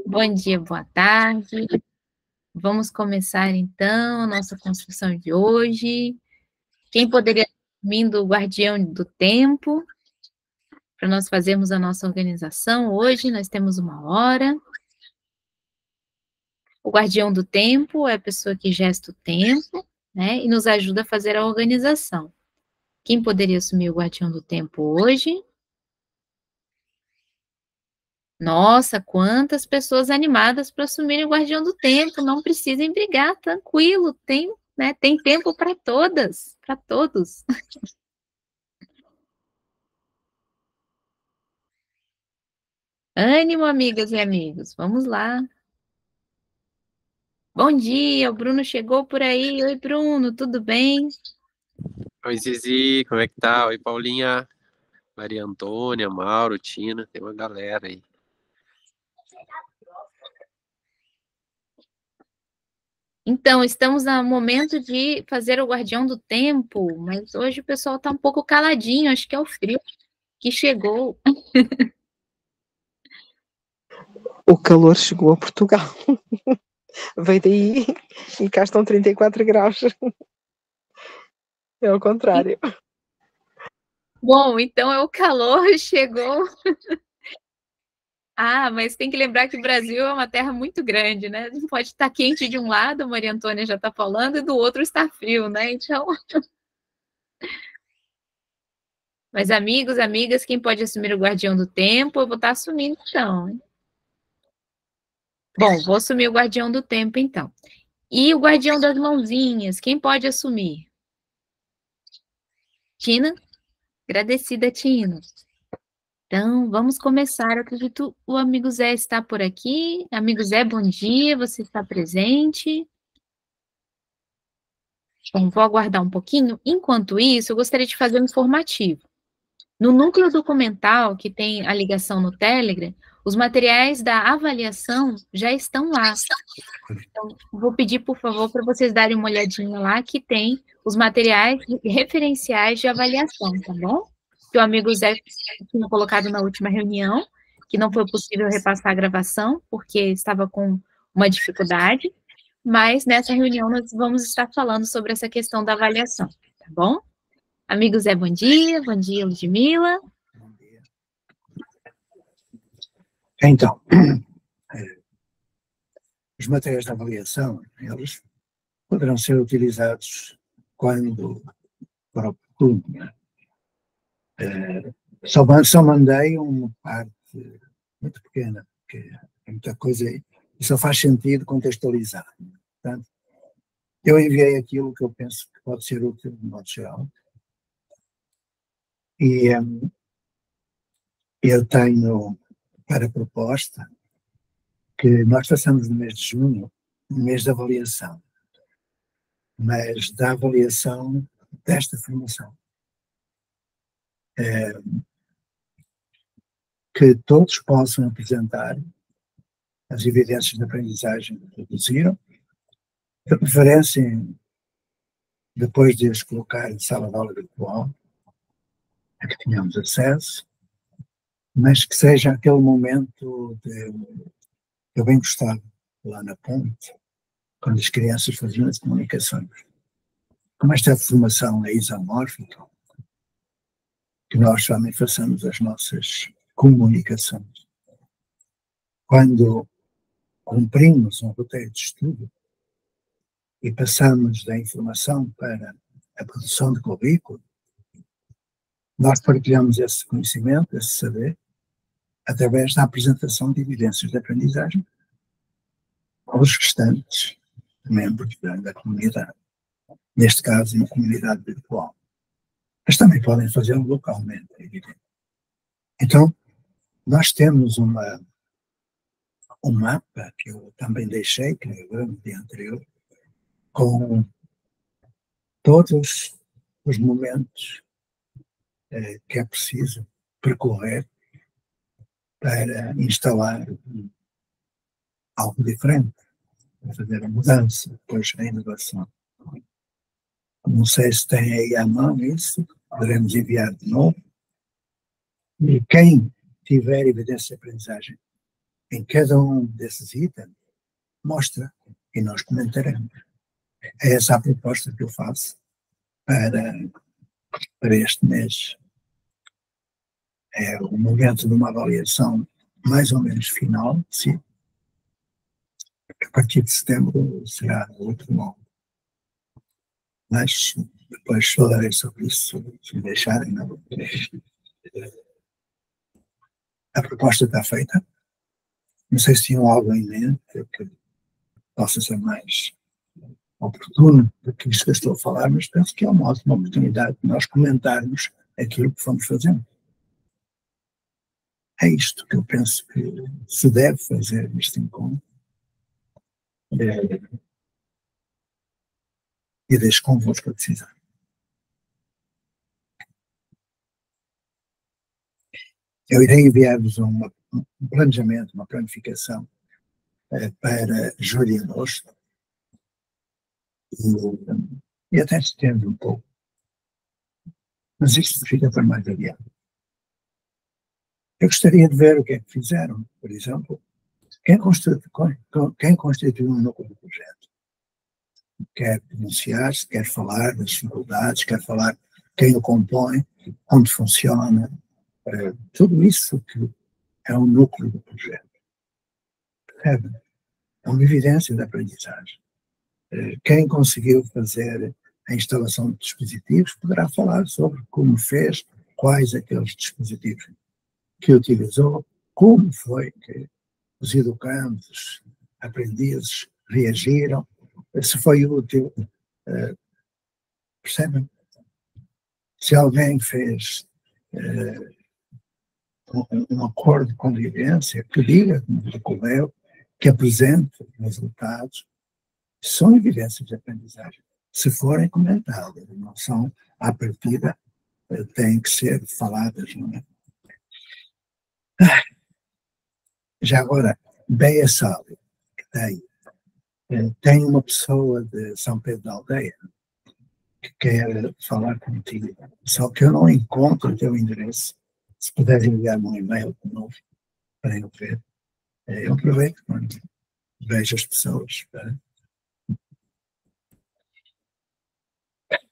Bom dia, boa tarde. Vamos começar então a nossa construção de hoje. Quem poderia vir do guardião do tempo para nós fazermos a nossa organização hoje? Nós temos 1 hora. O guardião do tempo é a pessoa que gesta o tempo, né, e nos ajuda a fazer a organização. Quem poderia assumir o guardião do tempo hoje? Nossa, quantas pessoas animadas para assumirem o guardião do tempo, não precisem brigar, tranquilo, tem, né, tem tempo para todas, para todos. Ânimo, amigas e amigos, vamos lá. Bom dia, o Bruno chegou por aí. Oi, Bruno, tudo bem? Oi, Zizi, como é que tá? Oi, Paulinha, Maria Antônia, Mauro, Tina, tem uma galera aí. Então, estamos no momento de fazer o guardião do tempo, mas hoje o pessoal está um pouco caladinho, acho que é o frio que chegou. O calor chegou a Portugal. Veio daí e cá estão 34 graus. É o contrário. Bom, então é o calor, chegou. Ah, mas tem que lembrar que o Brasil é uma terra muito grande, né? Não pode estar quente de um lado, a Maria Antônia já está falando, e do outro está frio, né? Então. Mas, amigos, amigas, quem pode assumir o guardião do tempo? Eu vou estar assumindo, então. Hein? Bom, vou assumir o guardião do tempo, então. E o guardião das mãozinhas, quem pode assumir? Tina? Agradecida, Tina. Então, vamos começar. Eu acredito o amigo Zé está por aqui. Amigo Zé, bom dia, você está presente? Bom, vou aguardar um pouquinho. Enquanto isso, eu gostaria de fazer um informativo. No núcleo documental, que tem a ligação no Telegram, os materiais da avaliação já estão lá. Então, vou pedir, por favor, para vocês darem uma olhadinha lá, que tem os materiais referenciais de avaliação, tá bom? Que o amigo Zé tinha colocado na última reunião, que não foi possível repassar a gravação, porque estava com uma dificuldade, mas nessa reunião nós vamos estar falando sobre essa questão da avaliação, tá bom? Amigo Zé, bom dia, Ludmila. Bom dia. Então, os materiais de avaliação, eles poderão ser utilizados quando for oportuno. Né? Só mandei uma parte muito pequena, porque é muita coisa e só faz sentido contextualizar. Portanto, eu enviei aquilo que eu penso que pode ser útil de modo geral. E eu tenho para proposta que nós façamos no mês de junho um mês de avaliação, mas da avaliação desta formação. Que todos possam apresentar as evidências de aprendizagem que produziram, de preferência depois de as colocar em sala de aula virtual, a que tenhamos acesso, mas que seja aquele momento de eu bem gostava lá na ponte, quando as crianças faziam as comunicações. Como esta formação é isomórfica, que nós também façamos as nossas comunicações. Quando cumprimos um roteiro de estudo e passamos da informação para a produção de currículo, nós partilhamos esse conhecimento, esse saber, através da apresentação de evidências de aprendizagem aos restantes membros da comunidade. Neste caso, uma comunidade virtual. Mas também podem fazê-lo localmente, é evidente. Então, nós temos um mapa que eu também deixei, que eu no dia anterior, com todos os momentos que é preciso percorrer para instalar algo diferente, para fazer a mudança, depois a inovação. Não sei se tem aí à mão isso, poderemos enviar de novo. E quem tiver evidência de aprendizagem em cada um desses itens, mostra e nós comentaremos. É essa a proposta que eu faço para este mês. É o momento de uma avaliação mais ou menos final, sim. A partir de setembro será outro modo. Mas depois falarei sobre isso, se me deixarem. Não. A proposta está feita. Não sei se tinham algo em mente que possa ser mais oportuno do que isto que eu estou a falar, mas penso que é uma ótima oportunidade de nós comentarmos aquilo que fomos fazendo. É isto que eu penso que se deve fazer neste encontro. E deixo convosco a decisão. Eu irei enviar-vos um planejamento, uma planificação para julho e agosto e até setembro um pouco. Mas isto fica para mais adiante. Eu gostaria de ver o que é que fizeram, por exemplo, quem constituiu um núcleo do projeto. Quer pronunciar-se, quer falar das dificuldades, quer falar quem o compõe, onde funciona, tudo isso que é o núcleo do projeto. Percebe? É uma evidência da aprendizagem. Quem conseguiu fazer a instalação de dispositivos poderá falar sobre como fez, quais aqueles dispositivos que utilizou, como foi que os educandos, aprendizes, reagiram, se foi útil. Percebem? Se alguém fez um acordo de convivência, que diga como ocorreu, que apresente resultados, são evidências de aprendizagem. Se forem comentadas, não são, à partida, têm que ser faladas, não é? Já agora, Beia Sábio, que tem uma pessoa de São Pedro da Aldeia que quer falar contigo, só que eu não encontro o teu endereço. Se puderes enviar-me um e-mail de novo para eu ver, eu aproveito quando vejo as pessoas.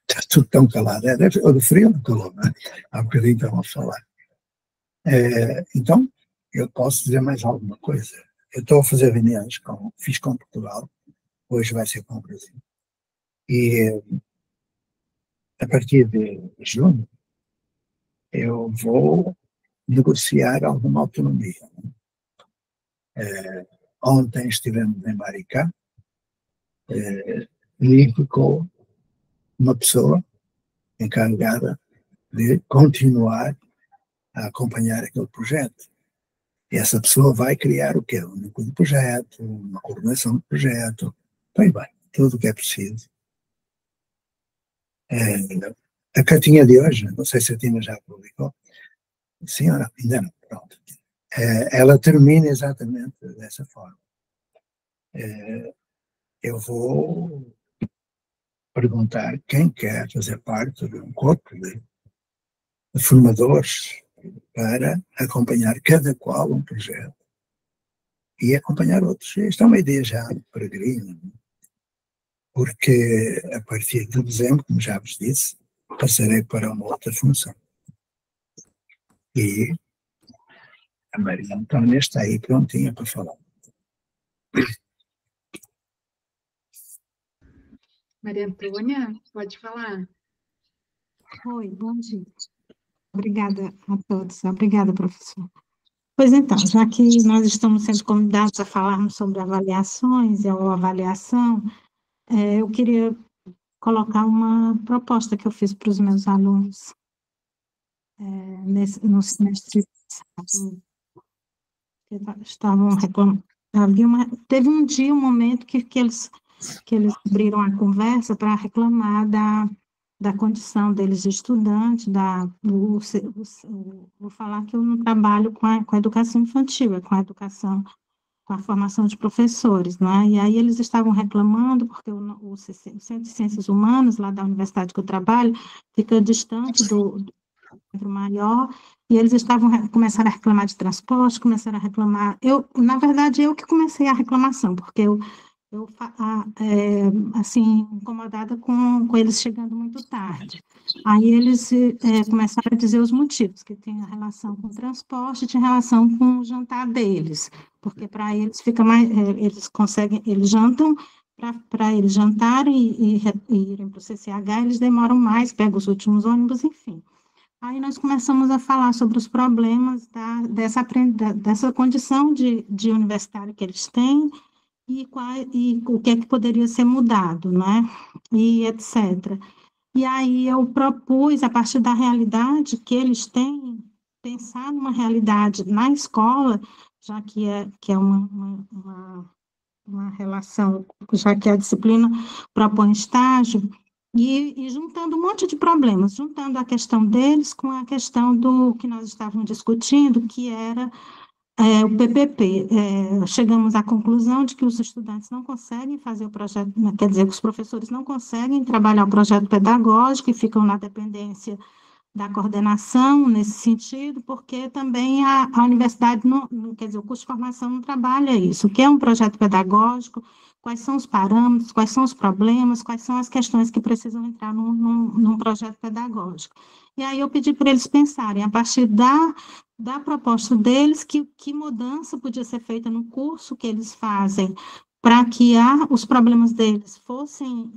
Está tudo tão calado, ou do frio ou do calor, não é? Há bocadinho estão a falar. Então, eu posso dizer mais alguma coisa. Eu estou a fazer reuniões, fiz com Portugal, hoje vai ser com o Brasil. E a partir de junho, eu vou negociar alguma autonomia. Ontem estivemos em Maricá e ficou uma pessoa encarregada de continuar a acompanhar aquele projeto. E essa pessoa vai criar o quê? Um núcleo de projeto, uma coordenação de projeto, bem, tudo o que é preciso. A cartinha de hoje, não sei se a Tina já publicou, sim ou não? Ainda não, pronto. Ela termina exatamente dessa forma. Eu vou perguntar quem quer fazer parte de um corpo de formadores para acompanhar cada qual um projeto e acompanhar outros. Esta é uma ideia já peregrina, porque a partir de dezembro, como já vos disse, passarei para uma outra função. E a Maria Antônia está aí prontinha para falar. Maria Antônia, pode falar. Oi, bom dia. Obrigada a todos. Obrigada, professor. Pois então, já que nós estamos sendo convidados a falarmos sobre avaliações ou avaliação, eu queria colocar uma proposta que eu fiz para os meus alunos no semestre passado. Estavam reclamando. Teve um dia, um momento que eles abriram a conversa para reclamar da condição deles de estudante, vou falar que eu não trabalho com a educação infantil, é com a educação, com a formação de professores, né? E aí eles estavam reclamando porque o Centro de Ciências Humanas, lá da universidade que eu trabalho, fica distante do centro maior, e eles começaram a reclamar de transporte, começaram a reclamar. Na verdade, eu que comecei a reclamação, porque assim, incomodada com eles chegando muito tarde. Aí eles começaram a dizer os motivos, que tem relação com o transporte, tem relação com o jantar deles, porque para eles fica mais, eles jantam, para eles jantarem e irem para o CCH, eles demoram mais, pegam os últimos ônibus, enfim. Aí nós começamos a falar sobre os problemas dessa condição de universitário que eles têm, e o que é que poderia ser mudado, né? E etc. E aí eu propus, a partir da realidade que eles têm, pensar numa realidade na escola, já que é uma relação, já que a disciplina propõe estágio, e juntando um monte de problemas, juntando a questão deles com a questão do que nós estávamos discutindo, que era o PPP. Chegamos à conclusão de que os estudantes não conseguem fazer o projeto, quer dizer, que os professores não conseguem trabalhar o projeto pedagógico e ficam na dependência da coordenação nesse sentido, porque também a universidade, quer dizer, o curso de formação não trabalha isso. O que é um projeto pedagógico, quais são os parâmetros, quais são os problemas, quais são as questões que precisam entrar num projeto pedagógico. E aí eu pedi para eles pensarem, a partir da proposta deles, que mudança podia ser feita no curso que eles fazem, para que os problemas deles fossem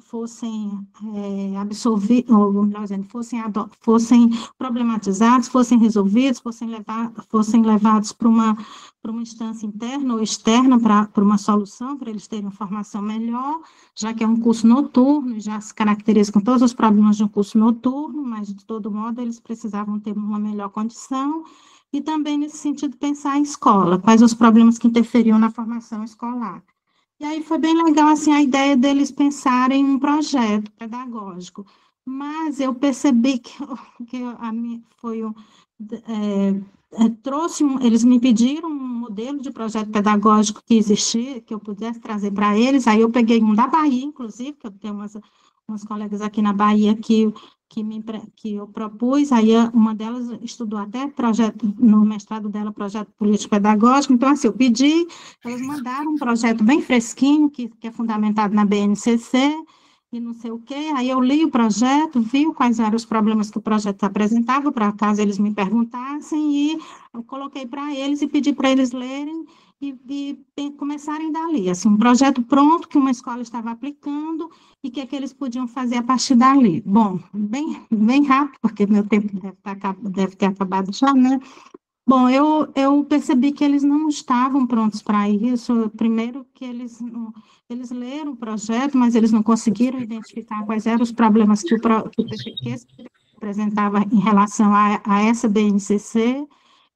absorvidos, ou melhor dizendo, fossem problematizados, fossem resolvidos, fossem levados para uma instância interna ou externa, para uma solução, para eles terem uma formação melhor, já que é um curso noturno, e já se caracteriza com todos os problemas de um curso noturno, mas, de todo modo, eles precisavam ter uma melhor condição, e também, nesse sentido, pensar em escola, quais os problemas que interferiam na formação escolar. E aí foi bem legal, assim, a ideia deles pensarem em um projeto pedagógico, mas eu percebi que a minha eles me pediram um modelo de projeto pedagógico que existia, que eu pudesse trazer para eles, aí eu peguei um da Bahia, inclusive, que eu tenho umas colegas aqui na Bahia que eu propus, aí uma delas estudou até no mestrado dela, projeto político-pedagógico, então, assim, eu pedi, eles mandaram um projeto bem fresquinho, que é fundamentado na BNCC, e não sei o quê, aí eu li o projeto, vi quais eram os problemas que o projeto apresentava, para caso eles me perguntassem, e eu coloquei para eles e pedi para eles lerem, e começarem dali, assim, um projeto pronto que uma escola estava aplicando e que é que eles podiam fazer a partir dali. Bom, bem rápido, porque meu tempo deve ter acabado já, né? Bom, eu percebi que eles não estavam prontos para isso. Primeiro que eles leram o projeto, mas eles não conseguiram identificar quais eram os problemas que o PPQ apresentava em relação a essa BNCC,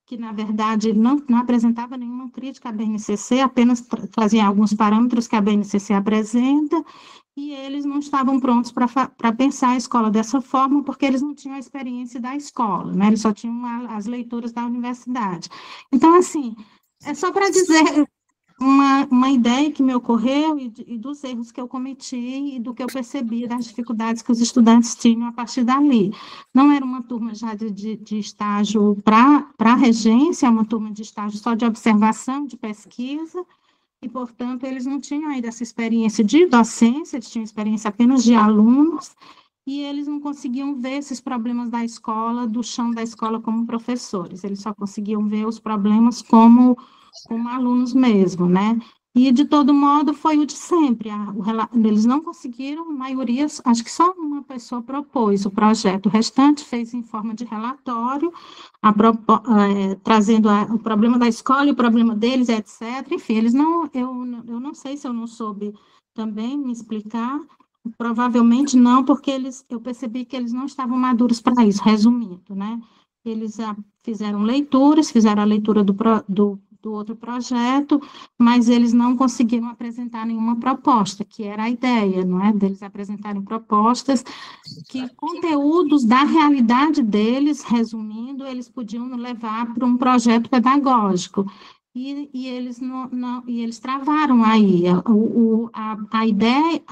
que, na verdade, não apresentava nenhuma crítica à BNCC, apenas trazia alguns parâmetros que a BNCC apresenta, e eles não estavam prontos para pensar a escola dessa forma, porque eles não tinham a experiência da escola, né? Eles só tinham as leituras da universidade. Então, assim, é só para dizer uma ideia que me ocorreu e dos erros que eu cometi e do que eu percebi das dificuldades que os estudantes tinham a partir dali. Não era uma turma já de estágio para a regência, é uma turma de estágio só de observação, de pesquisa, e, portanto, eles não tinham ainda essa experiência de docência, eles tinham experiência apenas de alunos, e eles não conseguiam ver esses problemas da escola, do chão da escola, como professores, eles só conseguiam ver os problemas como alunos mesmo, né? E, de todo modo, foi o de sempre. Eles não conseguiram, a maioria, acho que só uma pessoa propôs o projeto, o restante fez em forma de relatório, trazendo o problema da escola e o problema deles, etc. Enfim, eu não sei se eu não soube também me explicar, provavelmente não, porque eu percebi que eles não estavam maduros para isso, resumindo, né? Eles fizeram leituras, fizeram a leitura do outro projeto, mas eles não conseguiram apresentar nenhuma proposta, que era a ideia, não é? Deles apresentarem propostas, que conteúdos da realidade deles, resumindo, eles podiam levar para um projeto pedagógico. e eles eles travaram aí a ideia,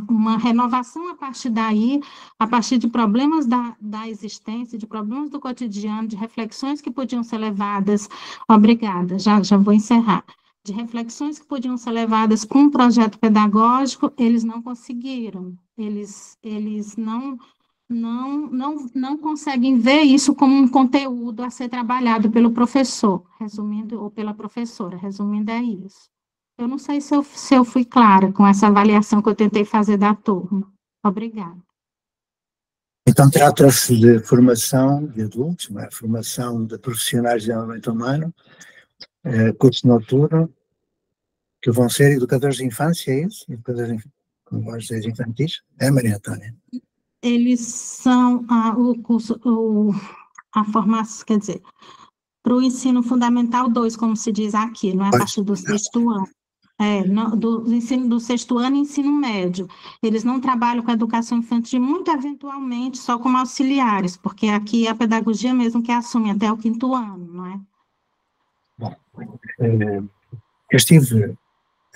uma renovação a partir daí, a partir de problemas da existência, de problemas do cotidiano, de reflexões que podiam ser levadas, obrigada, já vou encerrar, de reflexões que podiam ser levadas com um projeto pedagógico, eles não conseguiram, eles não conseguem ver isso como um conteúdo a ser trabalhado pelo professor, resumindo, ou pela professora, resumindo, é isso. Eu não sei se eu fui clara com essa avaliação que eu tentei fazer da turma. Obrigada. Então, trata-se de formação de adultos, não é? Formação de profissionais de desenvolvimento humano, curso noturno, que vão ser educadores de infância, é isso? Educadores como vós dizer, infantis? É, Maria Antônia? Eles são o curso, a formação, quer dizer, para o ensino fundamental 2, como se diz aqui, não é a partir do sexto ano. Do ensino do sexto ano e ensino médio. Eles não trabalham com a educação infantil, muito eventualmente, só como auxiliares, porque aqui é a pedagogia mesmo que assume até o 5º ano, não é? Bom, eu estive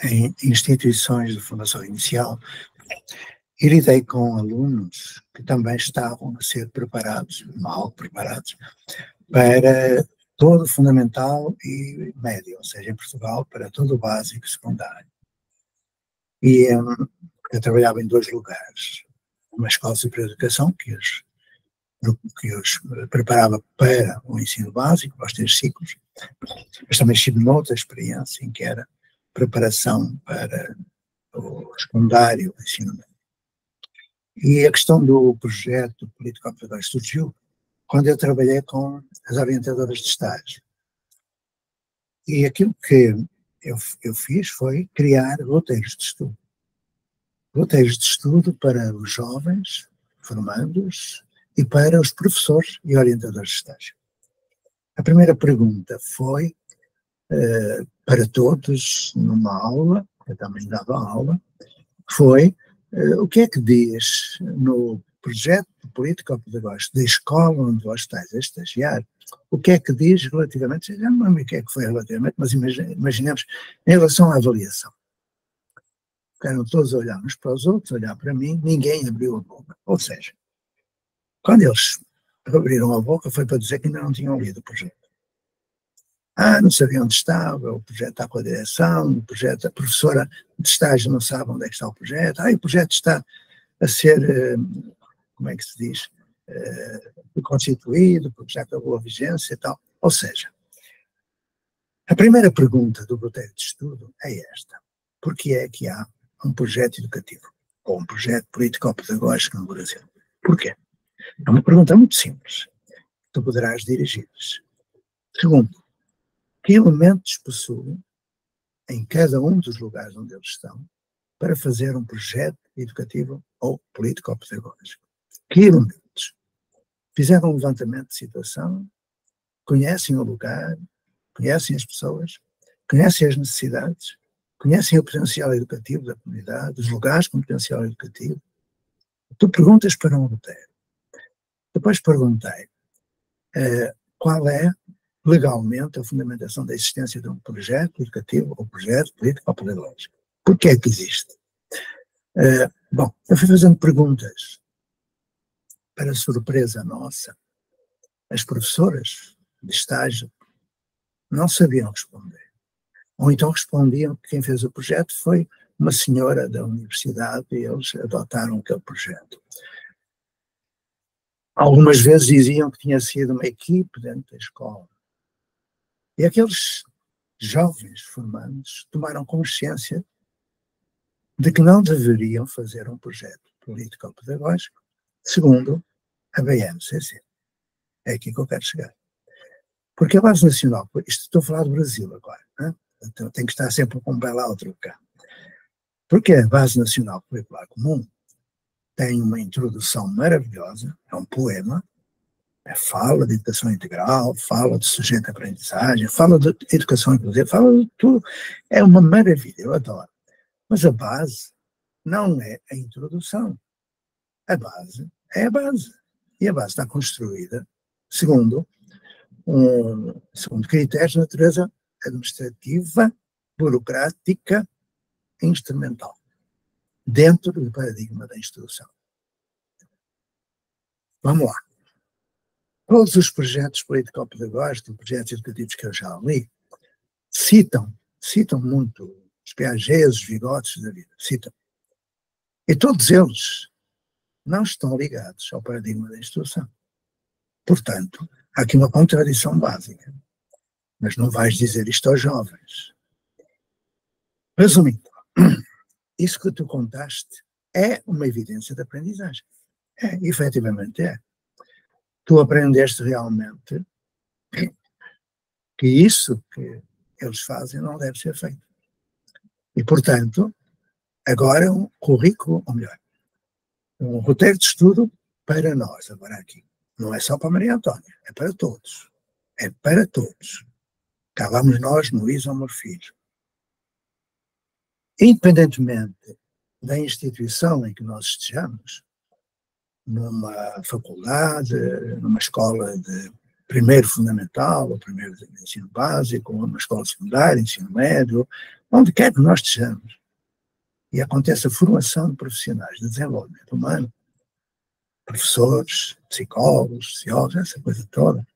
em instituições de formação inicial e lidei com alunos que também estavam a ser preparados, mal preparados, para todo o fundamental e médio, ou seja, em Portugal, para todo o básico e secundário. E eu trabalhava em 2 lugares, uma escola superior de educação, que os preparava para o ensino básico, para os 3 ciclos, mas também estive noutra experiência em que era preparação para o secundário, o ensino médio. E a questão do projeto político-pedagógico surgiu quando eu trabalhei com as orientadoras de estágio. E aquilo que eu fiz foi criar roteiros de estudo. Roteiros de estudo para os jovens formandos e para os professores e orientadores de estágio. A primeira pergunta foi para todos numa aula, eu também dava aula, foi o que é que diz no projeto político-pedagógico da escola onde vós estáis a estagiar, o que é que diz relativamente, já não lembro o que é que foi relativamente, mas imaginemos em relação à avaliação. Ficaram todos a olhar uns para os outros, a olhar para mim, ninguém abriu a boca. Ou seja, quando eles abriram a boca foi para dizer que ainda não tinham lido o projeto. Não sabia onde estava, o projeto está com a direção, o projeto, a professora de estágio não sabe onde é que está o projeto, o projeto está a ser, como é que se diz, constituído, porque já acabou a vigência e tal. Ou seja, a primeira pergunta do roteiro de estudo é esta: por que é que há um projeto educativo ou um projeto político-pedagógico no Brasil? Porquê? É uma pergunta muito simples. Tu poderás dirigir-lhes. Segundo, que elementos possuem em cada um dos lugares onde eles estão para fazer um projeto educativo ou político-pedagógico? Que elementos? Fizeram um levantamento de situação, conhecem o lugar, conhecem as pessoas, conhecem as necessidades, conhecem o potencial educativo da comunidade, os lugares com potencial educativo. Tu perguntas para um roteiro. Depois perguntei qual é legalmente a fundamentação da existência de um projeto educativo ou projeto político ou pedagógico. Por que é que existe? Bom, eu fui fazendo perguntas. Para surpresa nossa, as professoras de estágio não sabiam responder. Ou então respondiam que quem fez o projeto foi uma senhora da universidade e eles adotaram aquele projeto. Algumas vezes diziam que tinha sido uma equipe dentro da escola. E aqueles jovens formandos tomaram consciência de que não deveriam fazer um projeto político-pedagógico segundo a BNCC. É aqui que eu quero chegar. Porque a Base Nacional, isto estou a falar do Brasil agora, né? Então tem que estar sempre com um bailout cá. Porque a Base Nacional Curricular Comum tem uma introdução maravilhosa, é um poema, fala de educação integral, fala de sujeito de aprendizagem, fala de educação inclusiva, fala de tudo. É uma maravilha, eu adoro. Mas a base não é a introdução. A base é a base. E a base está construída segundo critérios de natureza administrativa, burocrática e instrumental, dentro do paradigma da instrução. Vamos lá. Todos os projetos político-pedagógicos, projetos educativos que eu já li, citam muito os Piaget, os Vygotsky da vida, citam. E todos eles não estão ligados ao paradigma da instrução. Portanto, há aqui uma contradição básica. Mas não vais dizer isto aos jovens. Resumindo, isso que tu contaste é uma evidência de aprendizagem. Efetivamente é. Tu aprendeste realmente que isso que eles fazem não deve ser feito. E, portanto, agora um currículo, ou melhor, um roteiro de estudo para nós, agora aqui. Não é só para Maria Antônia, é para todos. É para todos. Cá vamos nós no isomorfismo. Independentemente da instituição em que nós estejamos, numa faculdade, numa escola de primeiro fundamental, ou primeiro de ensino básico, ou numa escola secundária, ensino médio, onde quer que nós estejamos, e acontece a formação de profissionais de desenvolvimento humano, professores, psicólogos, sociólogos, essa coisa toda.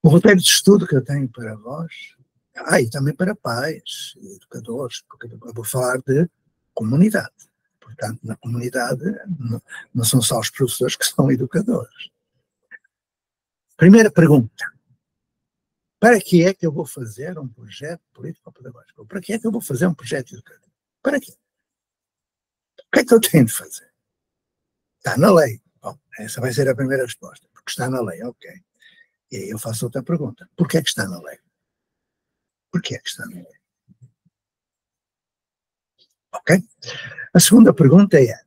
O roteiro de estudo que eu tenho para vós, e também para pais, educadores, porque eu vou falar de comunidade. Portanto, na comunidade não são só os professores que são educadores. Primeira pergunta. Para que é que eu vou fazer um projeto político-pedagógico? Para que é que eu vou fazer um projeto educativo? Para quê? O que é que eu tenho de fazer? Está na lei. Bom, essa vai ser a primeira resposta. Porque está na lei, ok. E aí eu faço outra pergunta. Porquê é que está na lei? Porquê é que está na lei? Ok? A segunda pergunta é: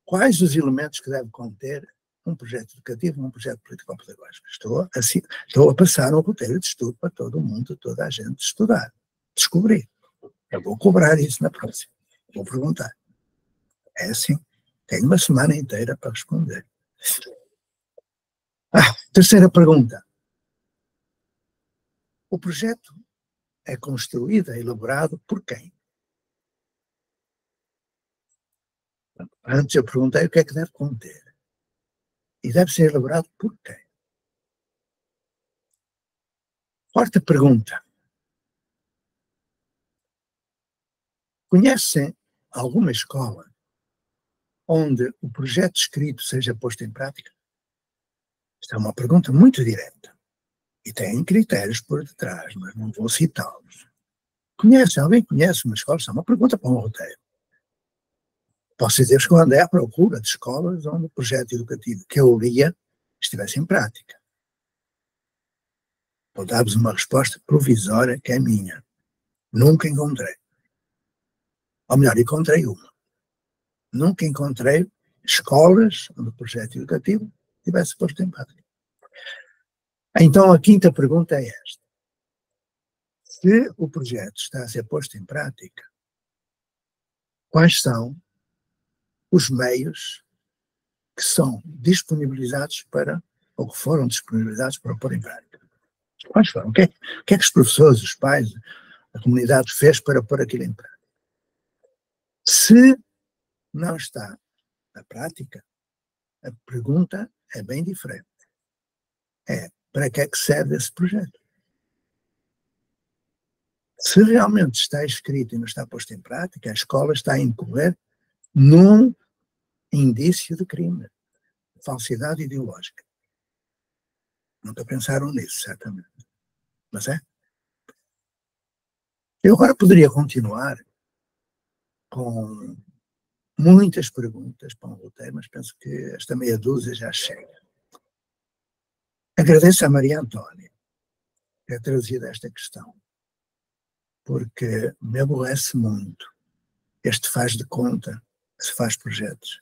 quais os elementos que deve conter um projeto educativo, um projeto político-pedagógico? Estou a passar um roteiro de estudo para todo mundo, toda a gente estudar, descobrir. Eu vou cobrar isso na próxima. Vou perguntar. É assim. Tenho uma semana inteira para responder. Terceira pergunta. O projeto é construído, é elaborado por quem? Antes eu perguntei o que é que deve conter. E deve ser elaborado por quem? Quarta pergunta. Conhecem alguma escola onde o projeto escrito seja posto em prática? Esta é uma pergunta muito direta. E tem critérios por detrás, mas não vou citá-los. Alguém conhece uma escola? Esta é uma pergunta para um roteiro. Posso dizer que eu andei à procura de escolas onde o projeto educativo que eu lia estivesse em prática. Vou dar-vos uma resposta provisória que é minha. Nunca encontrei. Ou melhor, encontrei uma. Nunca encontrei escolas onde o projeto educativo estivesse posto em prática. Então a quinta pergunta é esta. Se o projeto está a ser posto em prática, quais são os meios que são disponibilizados ou que foram disponibilizados para pôr em prática? Quais foram? O que é que os professores, os pais, a comunidade fez para pôr aquilo em prática? Se não está na prática, a pergunta é bem diferente. Para que é que serve esse projeto? Se realmente está escrito e não está posto em prática, a escola está a incorrer num indício de crime, falsidade ideológica. Nunca pensaram nisso, certamente. Mas é. Eu agora poderia continuar com muitas perguntas para um roteiro, mas penso que esta meia dúzia já chega. Agradeço a Maria Antônia ter trazido esta questão, porque me aborrece muito este faz de conta que se faz projetos.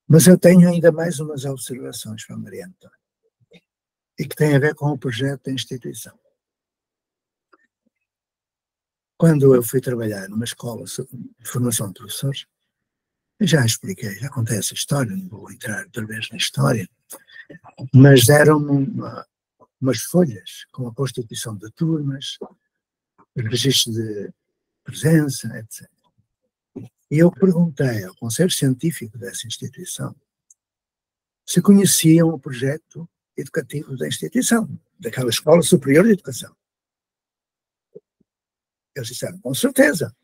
Mas eu tenho ainda mais umas observações para a Maria Antônia, e que tem a ver com o projeto da instituição. Quando eu fui trabalhar numa escola de formação de professores, eu já expliquei, já contei essa história, não vou entrar outra vez na história, mas deram-me umas folhas com a constituição de turmas, registro de presença, etc. E eu perguntei ao Conselho Científico dessa instituição se conheciam o projeto educativo da instituição, daquela Escola Superior de Educação. Eles disseram, com certeza.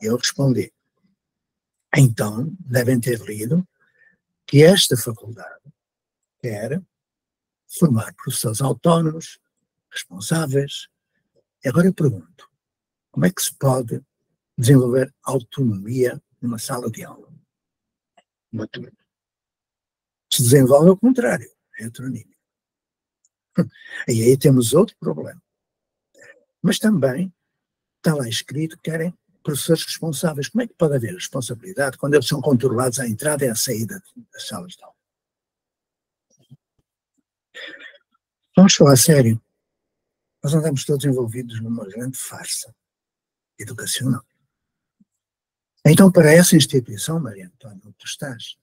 E eu respondi, então devem ter lido que esta faculdade quer formar professores autónomos, responsáveis. E agora eu pergunto, como é que se pode desenvolver autonomia numa sala de aula? Uma turma. Se desenvolve ao contrário, é heteronímio. E aí temos outro problema. Mas também está lá escrito que querem professores responsáveis. Como é que pode haver responsabilidade quando eles são controlados à entrada e à saída das salas de aula? Vamos falar a sério. Nós andamos todos envolvidos numa grande farsa educacional. Então, para essa instituição, Maria Antônia, onde tu estás,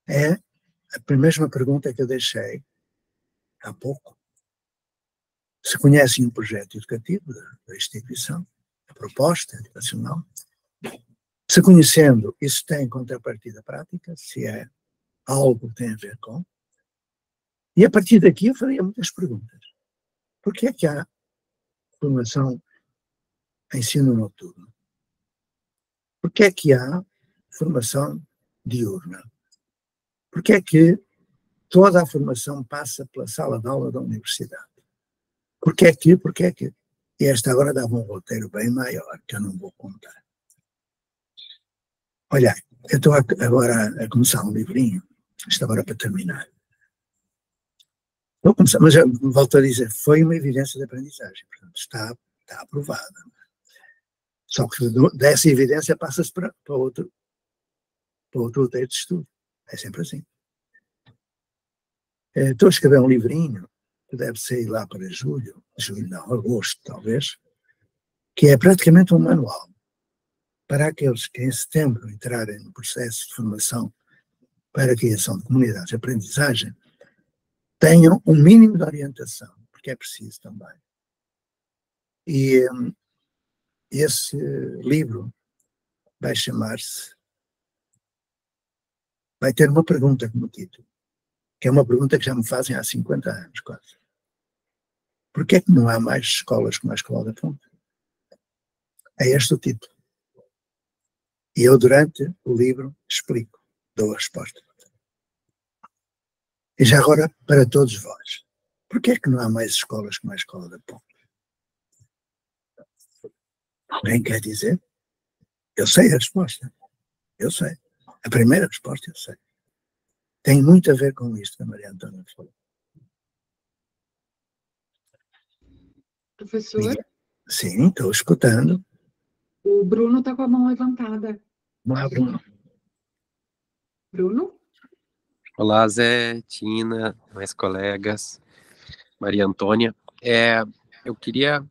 é a mesma pergunta que eu deixei há pouco. Se conhecem um projeto educativo da instituição, a proposta educacional, se conhecendo, isso tem contrapartida prática, se é algo que tem a ver com. E a partir daqui eu faria muitas perguntas. Por que é que há formação em ensino noturno? Por que é que há formação diurna? Por que é que toda a formação passa pela sala de aula da universidade? Por que é que? E esta agora dava um roteiro bem maior, que eu não vou contar. Olha, eu estou agora a começar um livrinho, isto agora para terminar. Vou começar, mas volto a dizer, foi uma evidência de aprendizagem, portanto está aprovada. Só que dessa evidência passa-se para outro roteiro de estudo. É sempre assim. Estou a escrever um livrinho, que deve sair lá para julho não, agosto talvez, que é praticamente um manual para aqueles que em setembro entrarem no processo de formação para a criação de comunidades de aprendizagem, tenham um mínimo de orientação, porque é preciso também. E esse livro vai ter uma pergunta como título, que é uma pergunta que já me fazem há 50 anos quase. Por que é que não há mais escolas como a Escola da Ponte? É este o título. E eu, durante o livro, explico, dou a resposta. E já agora, para todos vós, por que é que não há mais escolas como a Escola da Ponte? Alguém quer dizer? Eu sei a resposta. Eu sei. A primeira resposta eu sei. Tem muito a ver com isto que a Maria Antônia falou. Professor? Sim, estou escutando. O Bruno está com a mão levantada. Vamos lá, Bruno. Bruno? Olá, Zé, Tina, mais colegas, Maria Antônia. Eu queria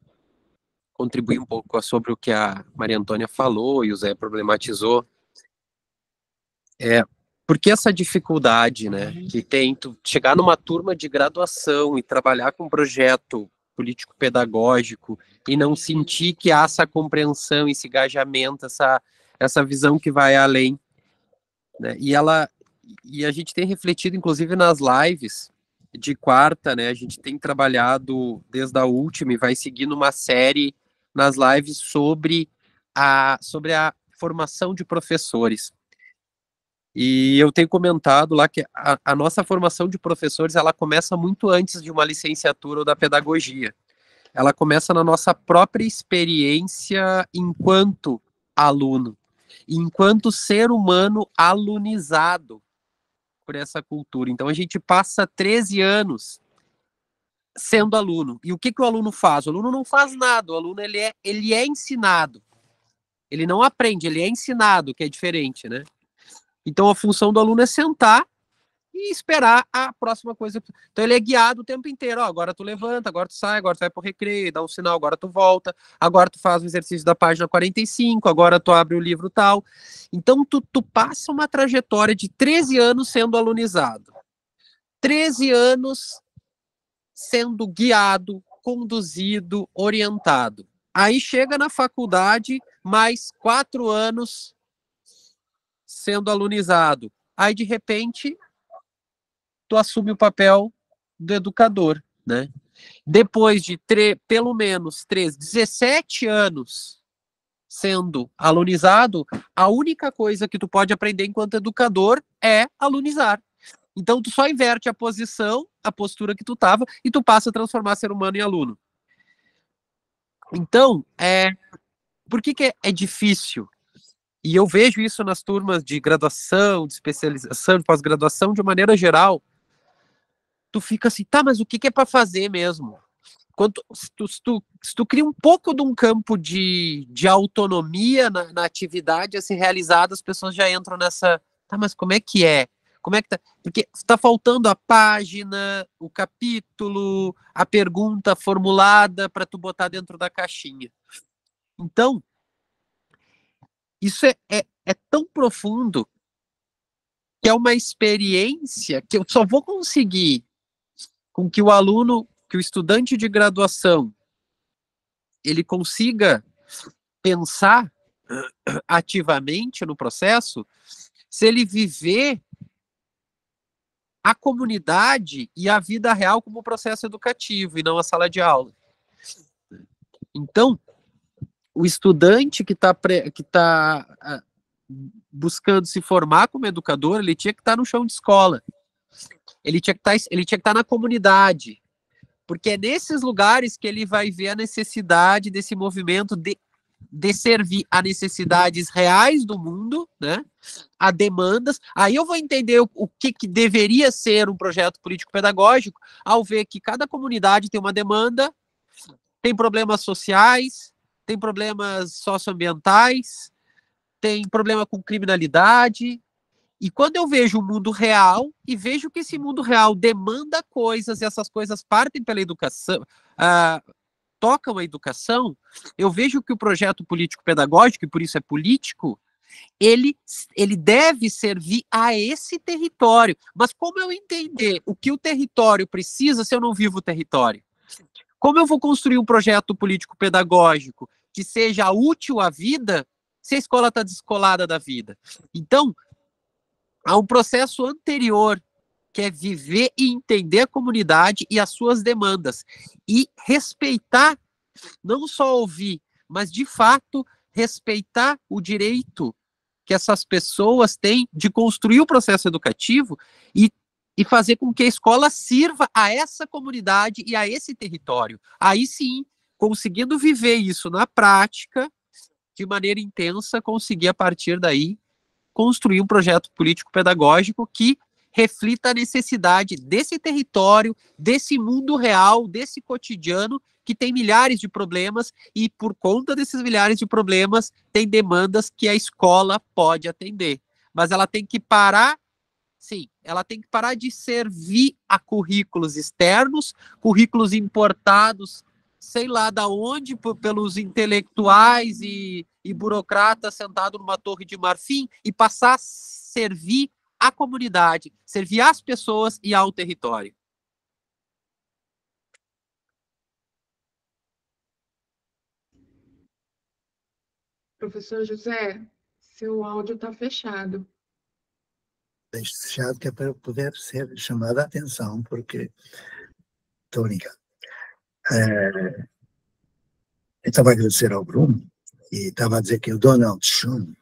contribuir um pouco sobre o que a Maria Antônia falou e o Zé problematizou. Porque essa dificuldade, né, que tem tu chegar numa turma de graduação e trabalhar com um projeto político-pedagógico e não sentir que há essa compreensão, esse engajamento, essa visão que vai além, né? E a gente tem refletido, inclusive, nas lives de quarta, né? A gente tem trabalhado desde a última e vai seguindo uma série nas lives sobre a formação de professores. E eu tenho comentado lá que a nossa formação de professores, ela começa muito antes de uma licenciatura ou da pedagogia. Ela começa na nossa própria experiência enquanto aluno, enquanto ser humano alunizado por essa cultura. Então a gente passa 13 anos sendo aluno. E o que o aluno faz? O aluno não faz nada, o aluno ele é ensinado. Ele não aprende, ele é ensinado, que é diferente, né? Então a função do aluno é sentar e esperar a próxima coisa. Então ele é guiado o tempo inteiro. Ó, agora tu levanta, agora tu sai, agora tu vai pro recreio, dá um sinal, agora tu volta, agora tu faz o exercício da página 45, agora tu abre o livro tal. Então tu passa uma trajetória de 13 anos sendo alunizado. 13 anos sendo guiado, conduzido, orientado. Aí chega na faculdade, mais 4 anos sendo alunizado. Aí, de repente, tu assume o papel do educador, né? Depois de pelo menos 17 anos sendo alunizado, a única coisa que tu pode aprender enquanto educador é alunizar. Então, tu só inverte a postura que tu estava, e tu passa a transformar ser humano em aluno. Então, por que é difícil? E eu vejo isso nas turmas de graduação, de especialização, de pós-graduação, de maneira geral. Tu fica assim, tá, mas o que é para fazer mesmo? Se tu cria um pouco de um campo de autonomia na atividade a ser realizada, as pessoas já entram nessa, tá, mas como é que é? Como é que tá? Porque está faltando a página, o capítulo, a pergunta formulada para tu botar dentro da caixinha. Então, isso é tão profundo que é uma experiência que eu só vou conseguir com que o aluno, que o estudante de graduação, ele consiga pensar ativamente no processo, se ele viver a comunidade e a vida real como processo educativo e não a sala de aula. Então, o estudante que tá buscando se formar como educador, ele tinha que estar no chão de escola. Ele tinha que estar na comunidade, porque é nesses lugares que ele vai ver a necessidade desse movimento de servir a necessidades reais do mundo, né? A demandas. Aí eu vou entender o que deveria ser um projeto político-pedagógico ao ver que cada comunidade tem uma demanda, tem problemas sociais, tem problemas socioambientais, tem problema com criminalidade. E quando eu vejo o mundo real e vejo que esse mundo real demanda coisas e essas coisas partem pela educação, tocam a educação, eu vejo que o projeto político-pedagógico, e por isso é político, ele deve servir a esse território. Mas como eu entender o que o território precisa se eu não vivo o território? Como eu vou construir um projeto político-pedagógico que seja útil à vida se a escola está descolada da vida? Então, há um processo anterior, que é viver e entender a comunidade e as suas demandas. E respeitar, não só ouvir, mas de fato respeitar o direito que essas pessoas têm de construir o processo educativo e fazer com que a escola sirva a essa comunidade e a esse território. Aí sim, conseguindo viver isso na prática, de maneira intensa, conseguir a partir daí construir um projeto político-pedagógico que reflita a necessidade desse território, desse mundo real, desse cotidiano, que tem milhares de problemas e, por conta desses milhares de problemas, tem demandas que a escola pode atender. Mas ela tem que parar, sim, ela tem que parar de servir a currículos externos, currículos importados, sei lá da onde, pelos intelectuais e burocratas sentados numa torre de marfim, e passar a servir a comunidade, servir às pessoas e ao território. Professor José, seu áudio está fechado. Deixe fechado, que é para poder ser chamada a atenção, porque estou brincando. Eu estava a agradecer ao Bruno e estava a dizer que o Donald Trump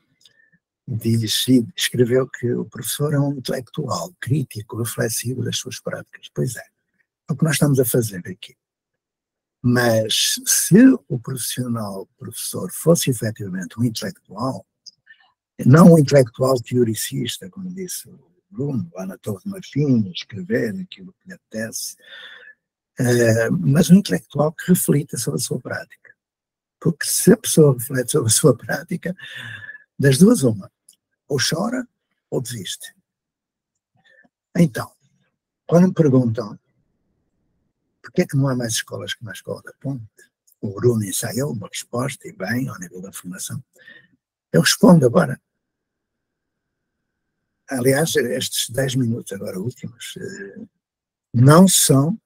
escreveu que o professor é um intelectual, crítico, reflexivo das suas práticas. Pois é o que nós estamos a fazer aqui. Mas se o professor fosse efetivamente um intelectual, não um intelectual teoricista, como disse o Bruno, lá na Torre de Marfim, escrever aquilo que lhe apetece, mas um intelectual que reflita sobre a sua prática. Porque se a pessoa reflete sobre a sua prática, das duas uma, ou chora ou desiste. Então, quando me perguntam porquê é que não há mais escolas como a Escola da Ponte, o Bruno ensaiou uma resposta, e bem, ao nível da formação, eu respondo agora. Aliás, estes 10 minutos agora últimos não são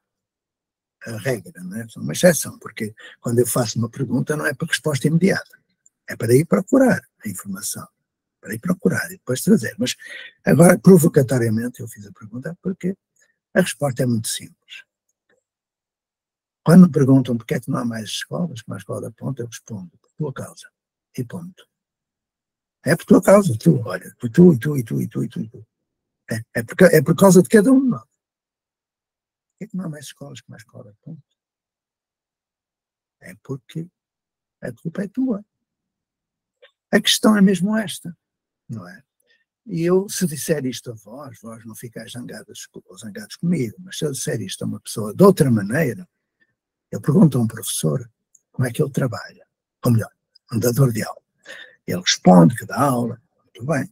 a regra, não é? São uma exceção, porque quando eu faço uma pergunta não é para resposta imediata, é para ir procurar a informação, para ir procurar e depois trazer. Mas agora, provocatoriamente, eu fiz a pergunta porque a resposta é muito simples. Quando me perguntam porque é que não há mais escolas, como a escola da Ponta, eu respondo, por tua causa, e ponto. É por tua causa, tu, olha, tu. É por causa de cada um de nós. Por que é que não há mais escolas como a escola da Ponta? É porque a culpa é tua. A questão é mesmo esta, não é? E eu, se disser isto a vós não ficais zangados comigo, mas se eu disser isto a uma pessoa de outra maneira, eu pergunto a um professor como é que ele trabalha, ou melhor, um dador de aula. Ele responde que dá aula, muito bem.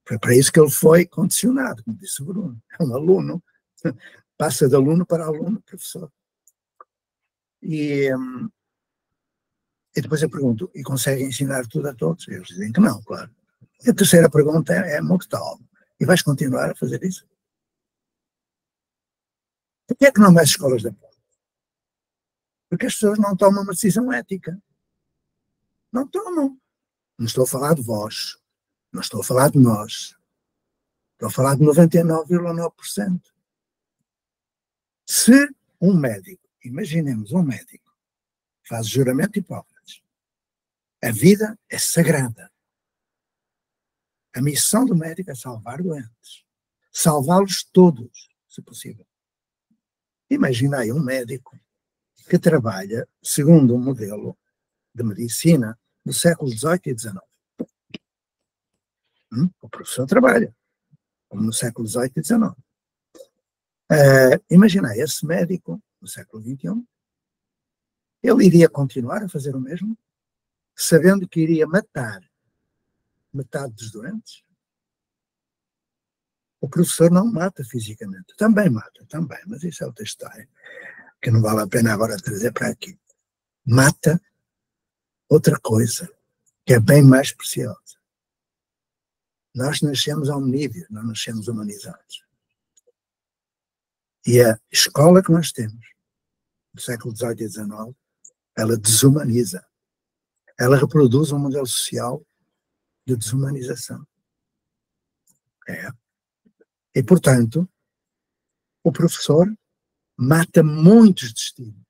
Foi para isso que ele foi condicionado, como disse o Bruno. É um aluno, passa de aluno para aluno, professor. E depois eu pergunto, e consegue ensinar tudo a todos? Eles dizem que não, claro. E a terceira pergunta é mortal. E vais continuar a fazer isso? Por que é que não há mais escolas da Ponta? Porque as pessoas não tomam uma decisão ética. Não tomam. Não estou a falar de vós. Não estou a falar de nós. Estou a falar de 99,9%. Se um médico, imaginemos um médico, faz juramento de Hipócrates, a vida é sagrada. A missão do médico é salvar doentes. Salvá-los todos, se possível. Imaginai um médico que trabalha segundo um modelo de medicina do século XVIII e XIX. O professor trabalha, como no século XVIII e XIX. Imaginai esse médico no século XXI, ele iria continuar a fazer o mesmo, sabendo que iria matar metade dos doentes? O professor não mata fisicamente, também mata, também, mas isso é outra história, que não vale a pena agora trazer para aqui. Mata outra coisa, que é bem mais preciosa. Nós nascemos omnívoros, não nascemos humanizados. E a escola que nós temos, do século XVIII e XIX, ela desumaniza. Ela reproduz um modelo social de desumanização. E, portanto, o professor mata muitos destinos.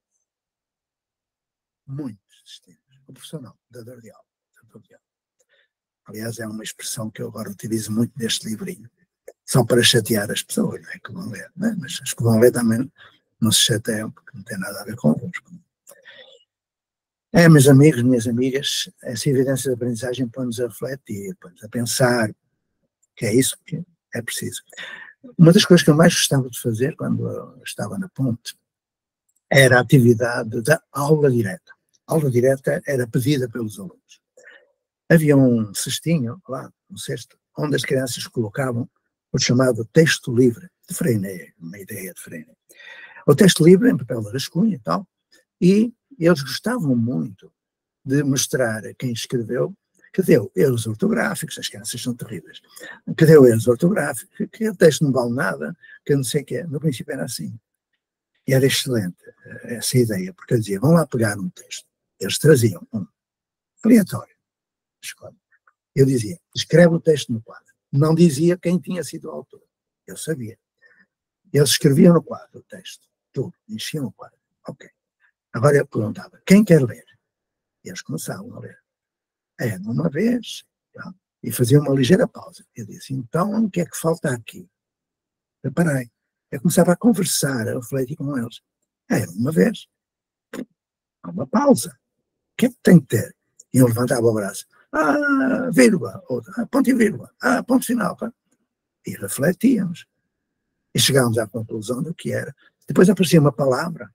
Muitos destinos. O professor não, o dador de aula. Aliás, é uma expressão que eu agora utilizo muito neste livrinho. Só para chatear as pessoas, não é, que vão ler. Não é? Mas as que vão ler também não se chateiam, porque não tem nada a ver convosco. Meus amigos, minhas amigas, essa evidência de aprendizagem põe-nos a refletir, põe-nos a pensar, que é isso que é preciso. Uma das coisas que eu mais gostava de fazer quando eu estava na Ponte era a atividade da aula direta. A aula direta era pedida pelos alunos. Havia um cestinho lá, um cesto, onde as crianças colocavam o chamado texto livre, de Freinet, uma ideia de Freinet. O texto livre em papel de rascunho e tal, e eles gostavam muito de mostrar a quem escreveu que deu erros ortográficos, as crianças são terríveis, que deu erros ortográficos, que o texto não vale nada, que eu não sei o que é. No princípio era assim. E era excelente essa ideia, porque eu dizia, vão lá pegar um texto. Eles traziam um aleatório. Eu dizia, escreve o texto no quadro. Não dizia quem tinha sido o autor. Eu sabia. Eles escreviam no quadro o texto. Tudo. Enchiam o quadro. Ok. Agora eu perguntava, quem quer ler? E eles começavam a ler. Numa vez. Tá? E fazia uma ligeira pausa. Eu disse, então o que é que falta aqui? Reparei. Eu começava a conversar, a refletir com eles. Uma vez. Há uma pausa. O que é que tem que ter? E eu levantava o braço. Vírgula. Outra. Ponto e vírgula. Ponto final. Pá. E refletíamos. E chegámos à conclusão do que era. Depois aparecia uma palavra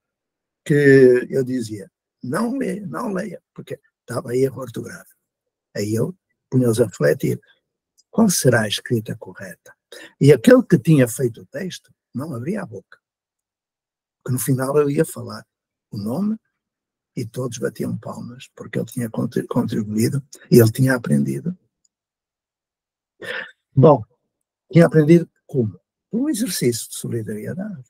que eu dizia, não leia, porque estava aí erro ortográfico. Aí eu punha-os a refletir. Qual será a escrita correta? E aquele que tinha feito o texto não abria a boca. Porque no final eu ia falar o nome e todos batiam palmas, porque ele tinha contribuído e ele tinha aprendido. Bom, tinha aprendido como? Um exercício de solidariedade.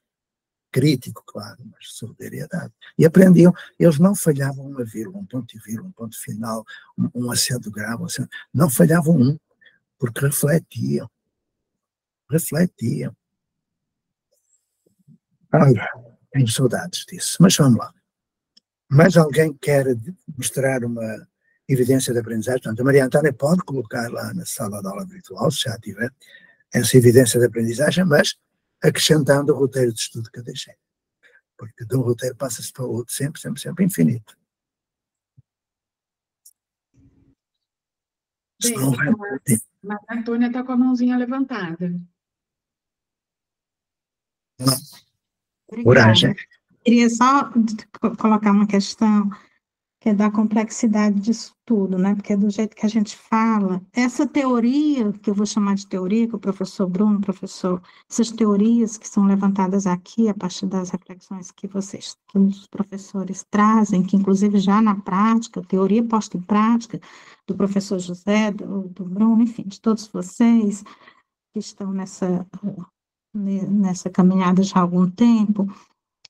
crítico, claro, mas solidariedade. E aprendiam, eles não falhavam uma vírgula, um ponto e vírgula, um ponto final, um acento grave, não falhavam um, porque refletiam. Olha, tenho saudades disso, mas vamos lá. Mais alguém quer mostrar uma evidência de aprendizagem? Portanto, a Maria Antônia pode colocar lá na sala de aula virtual, se já tiver, essa evidência de aprendizagem, mas acrescentando o roteiro de estudo que eu deixei. Porque de um roteiro passa-se para o outro, sempre infinito. Mas a Antônia está com a mãozinha levantada. Coragem. Queria só colocar uma questão que é da complexidade disso tudo, né? Porque do jeito que a gente fala, essa teoria, que eu vou chamar de teoria, que o professor Bruno, essas teorias que são levantadas aqui a partir das reflexões que os professores trazem, que inclusive já na prática, teoria posta em prática, do professor José, do Bruno, enfim, de todos vocês que estão nessa caminhada já há algum tempo,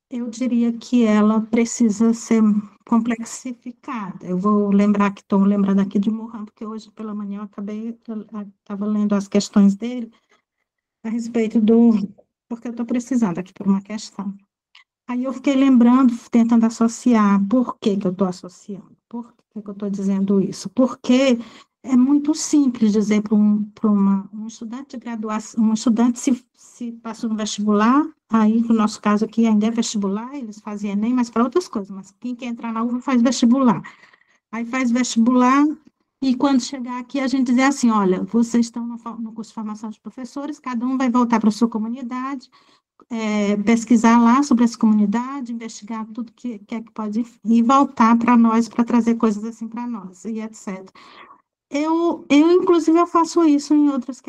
eu diria que ela precisa ser complexificada. Eu vou lembrar que estou lembrando aqui de Morin, porque hoje pela manhã eu estava lendo as questões dele a respeito porque eu estou precisando aqui por uma questão. Aí eu fiquei lembrando, tentando associar, por que eu estou associando? Por que eu estou dizendo isso? Porque é muito simples dizer para um estudante de graduação, um estudante se passou no vestibular, aí no nosso caso aqui ainda é vestibular, eles fazem ENEM, mas para outras coisas, mas quem quer entrar na UFA faz vestibular. Aí faz vestibular, e quando chegar aqui a gente dizer assim, olha, vocês estão no curso de formação de professores, cada um vai voltar para a sua comunidade, pesquisar lá sobre essa comunidade, investigar tudo que pode e voltar para nós, para trazer coisas assim para nós, e etc. Inclusive, eu faço isso em outras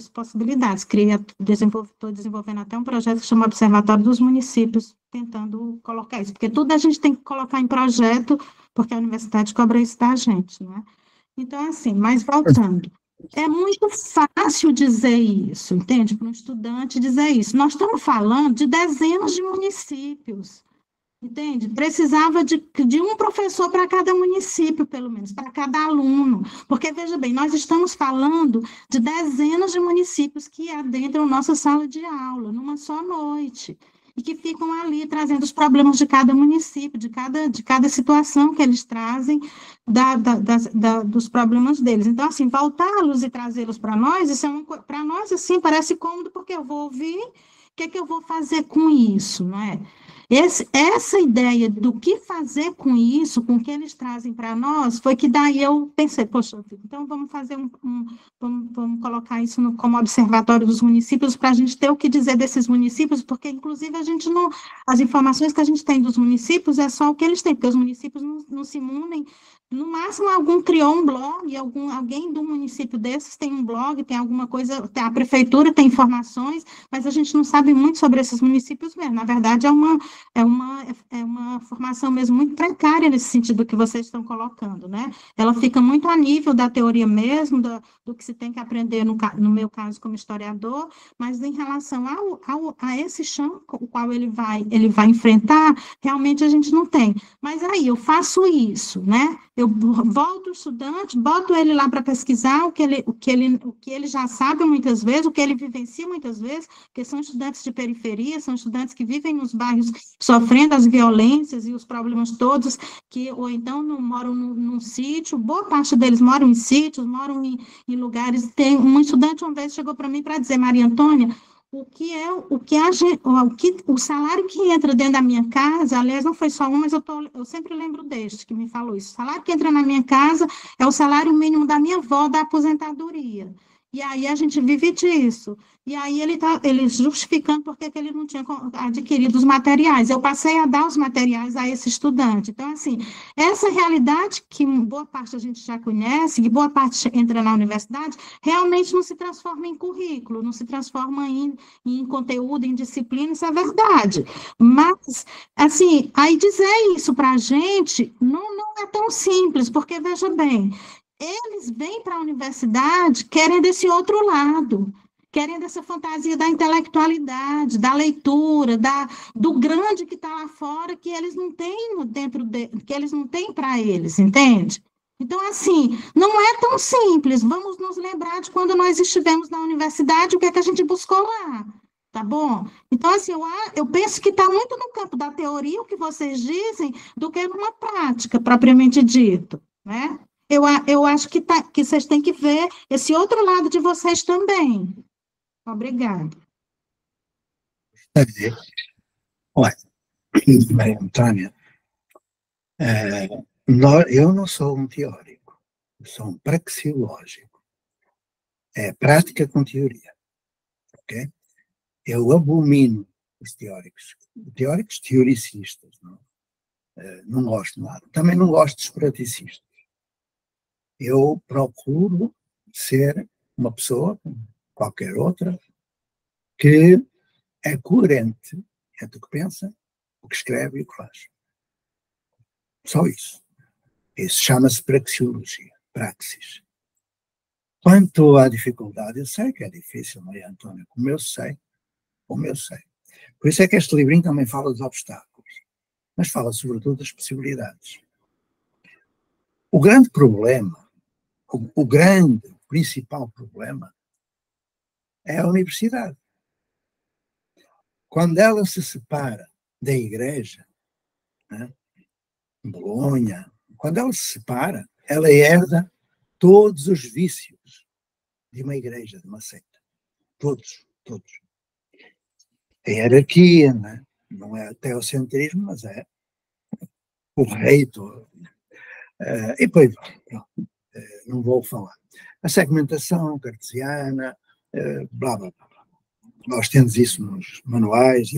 possibilidades. Estou desenvolvendo até um projeto que chama Observatório dos Municípios, tentando colocar isso, porque tudo a gente tem que colocar em projeto, porque a universidade cobra isso da gente, né? Então, assim, mas voltando, é muito fácil dizer isso, entende? Para um estudante dizer isso. Nós estamos falando de dezenas de municípios. Entende? Precisava de um professor para cada município, pelo menos, para cada aluno. Porque, veja bem, nós estamos falando de dezenas de municípios que adentram nossa sala de aula, numa só noite, e que ficam ali trazendo os problemas de cada município, de cada situação que eles trazem, dos problemas deles. Então, assim, voltá-los e trazê-los para nós, isso para nós, assim, parece cômodo, porque eu vou ouvir, o que eu vou fazer com isso, não é? Essa ideia do que fazer com isso, com o que eles trazem para nós, foi que daí eu pensei, poxa, então vamos fazer vamos colocar isso como observatório dos municípios, para a gente ter o que dizer desses municípios, porque, inclusive, as informações que a gente tem dos municípios é só o que eles têm, porque os municípios não se unem. No máximo, algum criou um blog, alguém do município desses tem um blog, tem alguma coisa, a prefeitura tem informações, mas a gente não sabe muito sobre esses municípios mesmo. Na verdade, é uma formação mesmo muito precária nesse sentido que vocês estão colocando, né? Ela fica muito a nível da teoria mesmo, do que se tem que aprender, no meu caso, como historiador, mas em relação a esse chão, o qual ele vai enfrentar, realmente a gente não tem. Mas aí, eu faço isso, né? Eu volto o estudante, boto ele lá para pesquisar o que ele já sabe muitas vezes, o que ele vivencia muitas vezes, porque são estudantes de periferia, são estudantes que vivem nos bairros sofrendo as violências e os problemas todos, ou então não moram num sítio, boa parte deles moram em sítios, moram em lugares. Tem um estudante uma vez chegou para mim para dizer, Maria Antônia, o salário que entra dentro da minha casa, aliás, não foi só um, mas eu sempre lembro deste que me falou isso. O salário que entra na minha casa é o salário mínimo da minha avó da aposentadoria. E aí a gente vive disso. E aí ele justificando porque que ele não tinha adquirido os materiais. Eu passei a dar os materiais a esse estudante. Então, assim, essa realidade que boa parte a gente já conhece, que boa parte entra na universidade, realmente não se transforma em currículo, não se transforma em conteúdo, em disciplina, isso é verdade. Mas, assim, aí dizer isso para a gente não é tão simples, porque, veja bem, eles vêm para a universidade querem desse outro lado. querem dessa fantasia da intelectualidade, da leitura, do grande que está lá fora, que eles não têm que eles não têm para eles, entende? Então, assim, não é tão simples. Vamos nos lembrar de quando nós estivemos na universidade, o que é que a gente buscou lá, tá bom? Então, assim, eu penso que está muito no campo da teoria, o que vocês dizem, do que numa prática, propriamente dito, né? Eu acho que vocês têm que ver esse outro lado de vocês também. Obrigada. Olha, bem, Antônia, eu não sou um teórico, eu sou um praxeológico. É prática com teoria, ok? Eu abomino os teóricos teoricistas, não gosto nada. Também não gosto dos praticistas. Eu procuro ser uma pessoa, como qualquer outra, que é coerente entre o que pensa, o que escreve e o que faz. Só isso. Isso chama-se praxeologia, praxis. Quanto à dificuldade, eu sei que é difícil, Maria Antônia, como eu sei. Por isso é que este livrinho também fala dos obstáculos, mas fala sobretudo das possibilidades. O grande problema, o principal problema, é a universidade. Quando ela se separa da igreja, né, em Bolonha, quando ela se separa, ela herda todos os vícios de uma igreja, de uma seita. Todos. A hierarquia, né? Não é teocentrismo, mas é o reito. E depois, não vou falar. A segmentação cartesiana, blá, blá, blá. Nós temos isso nos manuais.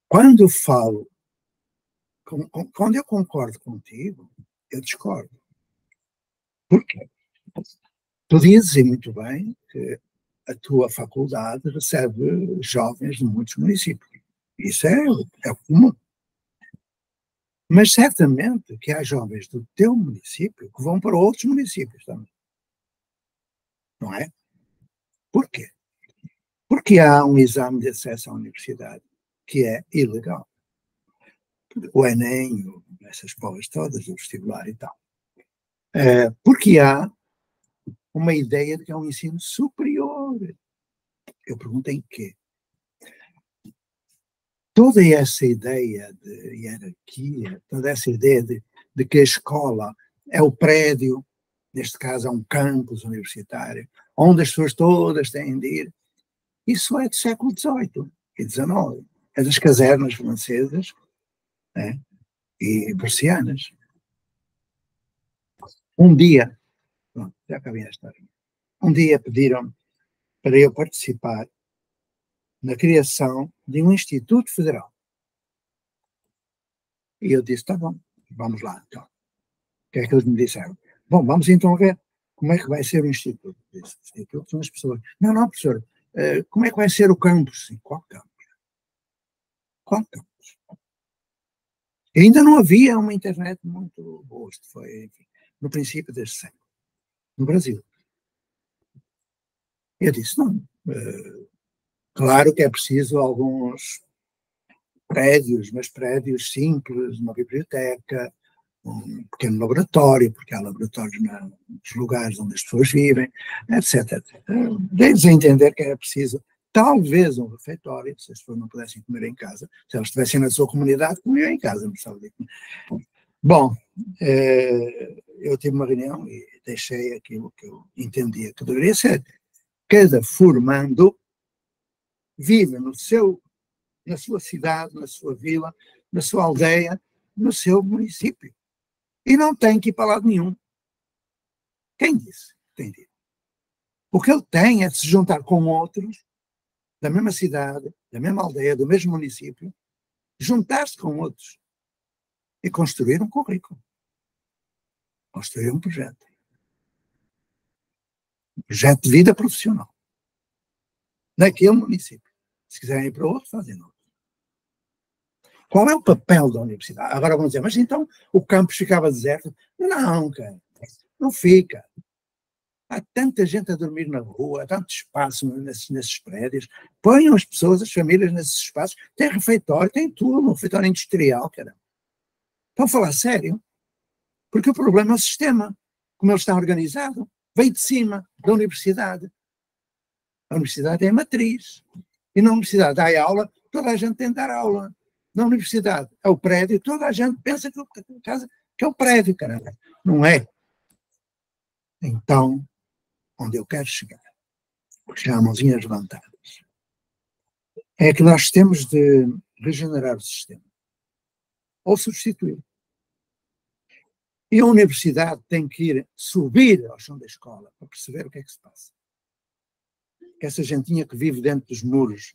Quando eu falo, quando eu concordo contigo, eu discordo. Por quê? Tu dizes, e muito bem, que a tua faculdade recebe jovens de muitos municípios. Isso é comum. Mas certamente que há jovens do teu município que vão para outros municípios também. Não é? Por quê? Porque há um exame de acesso à universidade que é ilegal. O Enem, essas provas todas, o vestibular e tal. Porque há uma ideia de que é um ensino superior. Eu pergunto em quê? Toda essa ideia de hierarquia, toda essa ideia de que a escola é o prédio, neste caso é um campus universitário, onde as pessoas todas têm de ir, isso é do século XVIII e XIX. É das casernas francesas, né, e prussianas. Um dia, pronto, já acabei a história, um dia pediram para eu participar na criação de um Instituto Federal. E eu disse, tá bom, vamos lá, então. O que é que eles me disseram? Bom, vamos então ver como é que vai ser o Instituto. Disse, o Instituto são as pessoas. Não, professor, como é que vai ser o campus? Qual campus? Qual campus? E ainda não havia uma internet muito boa, isto foi, enfim, no princípio deste século, no Brasil. Eu disse, não, claro que é preciso alguns prédios, mas prédios simples, uma biblioteca, um pequeno laboratório, porque há laboratórios nos lugares onde as pessoas vivem, etc. Dei-lhes a entender que era preciso talvez um refeitório, se as pessoas não pudessem comer em casa, se elas estivessem na sua comunidade, comiam em casa, não sabia. Bom, eu tive uma reunião e deixei aquilo que eu entendia que deveria ser. Cada formando vive na sua cidade, na sua vila, na sua aldeia, no seu município. E não tem que ir para lado nenhum. Quem disse? Tem de ir. O que ele tem é de se juntar com outros da mesma cidade, da mesma aldeia, do mesmo município, juntar-se com outros e construir um currículo. Construir um projeto. Um projeto de vida profissional. Naquele município. Se quiserem ir para outro, fazem outro. Qual é o papel da universidade? Agora vão dizer, mas então o campus ficava deserto? Não, cara. Não fica. Há tanta gente a dormir na rua, há tanto espaço nesses prédios. Ponham as pessoas, as famílias nesses espaços. Tem refeitório, tem tudo, um refeitório industrial, caramba. Estão a falar sério? Porque o problema é o sistema, como ele está organizado. Veio de cima, da universidade. A universidade é a matriz. E na universidade dá aula, toda a gente tem de dar aula. Na universidade é o prédio, toda a gente pensa que é o prédio, caramba. Não é? Então, onde eu quero chegar, já há mãozinhas levantadas, é que nós temos de regenerar o sistema, ou substituí-lo. E a universidade tem que ir subir ao chão da escola para perceber o que é que se passa. Que essa gentinha que vive dentro dos muros,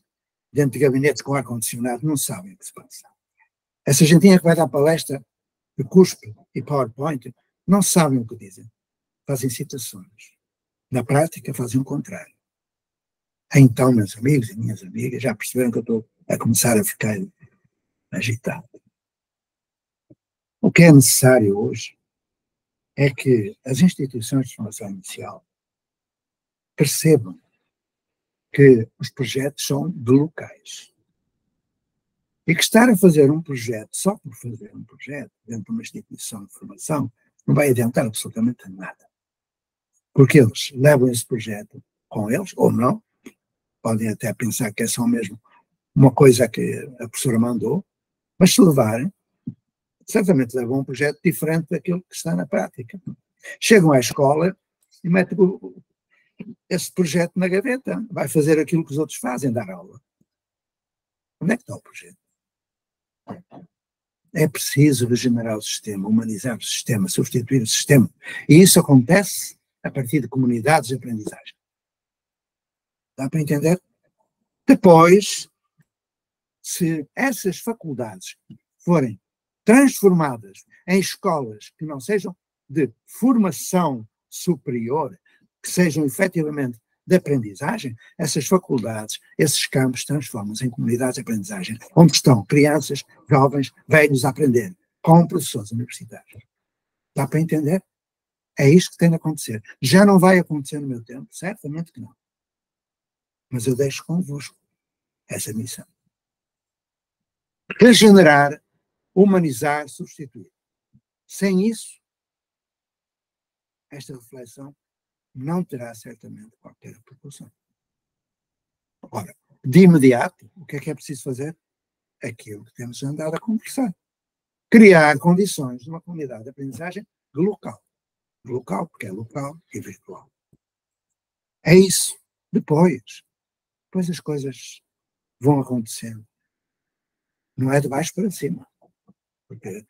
dentro de gabinetes com ar-condicionado, não sabe o que se passa. Essa gentinha que vai dar palestra de cuspe e PowerPoint, não sabem o que dizem. Fazem citações. Na prática, fazem o contrário. Então, meus amigos e minhas amigas, já perceberam que eu estou a começar a ficar agitado. O que é necessário hoje é que as instituições de formação inicial percebam que os projetos são de locais. E que estar a fazer um projeto só por fazer um projeto dentro de uma instituição de formação não vai adiantar absolutamente nada. Porque eles levam esse projeto com eles, ou não, podem até pensar que é só mesmo uma coisa que a professora mandou, mas se levarem, certamente levam um projeto diferente daquilo que está na prática. Chegam à escola e metem esse projeto na gaveta, vai fazer aquilo que os outros fazem, dar aula. Onde é que está o projeto? É preciso regenerar o sistema, humanizar o sistema, substituir o sistema. E isso acontece a partir de comunidades de aprendizagem. Dá para entender? Depois, se essas faculdades forem transformadas em escolas que não sejam de formação superior, que sejam efetivamente de aprendizagem, essas faculdades, esses campos transformam-se em comunidades de aprendizagem, onde estão crianças, jovens, velhos a aprender, com professores universitários. Dá para entender? É isto que tem de acontecer. Já não vai acontecer no meu tempo, certamente que não. Mas eu deixo convosco essa missão. Regenerar, humanizar, substituir. Sem isso, esta reflexão não terá certamente qualquer repercussão. Ora, de imediato, o que é preciso fazer? Aquilo que temos andado a conversar. Criar condições de uma comunidade de aprendizagem local. Local, porque é local e virtual. É isso. Depois as coisas vão acontecendo. Não é de baixo para cima. Porque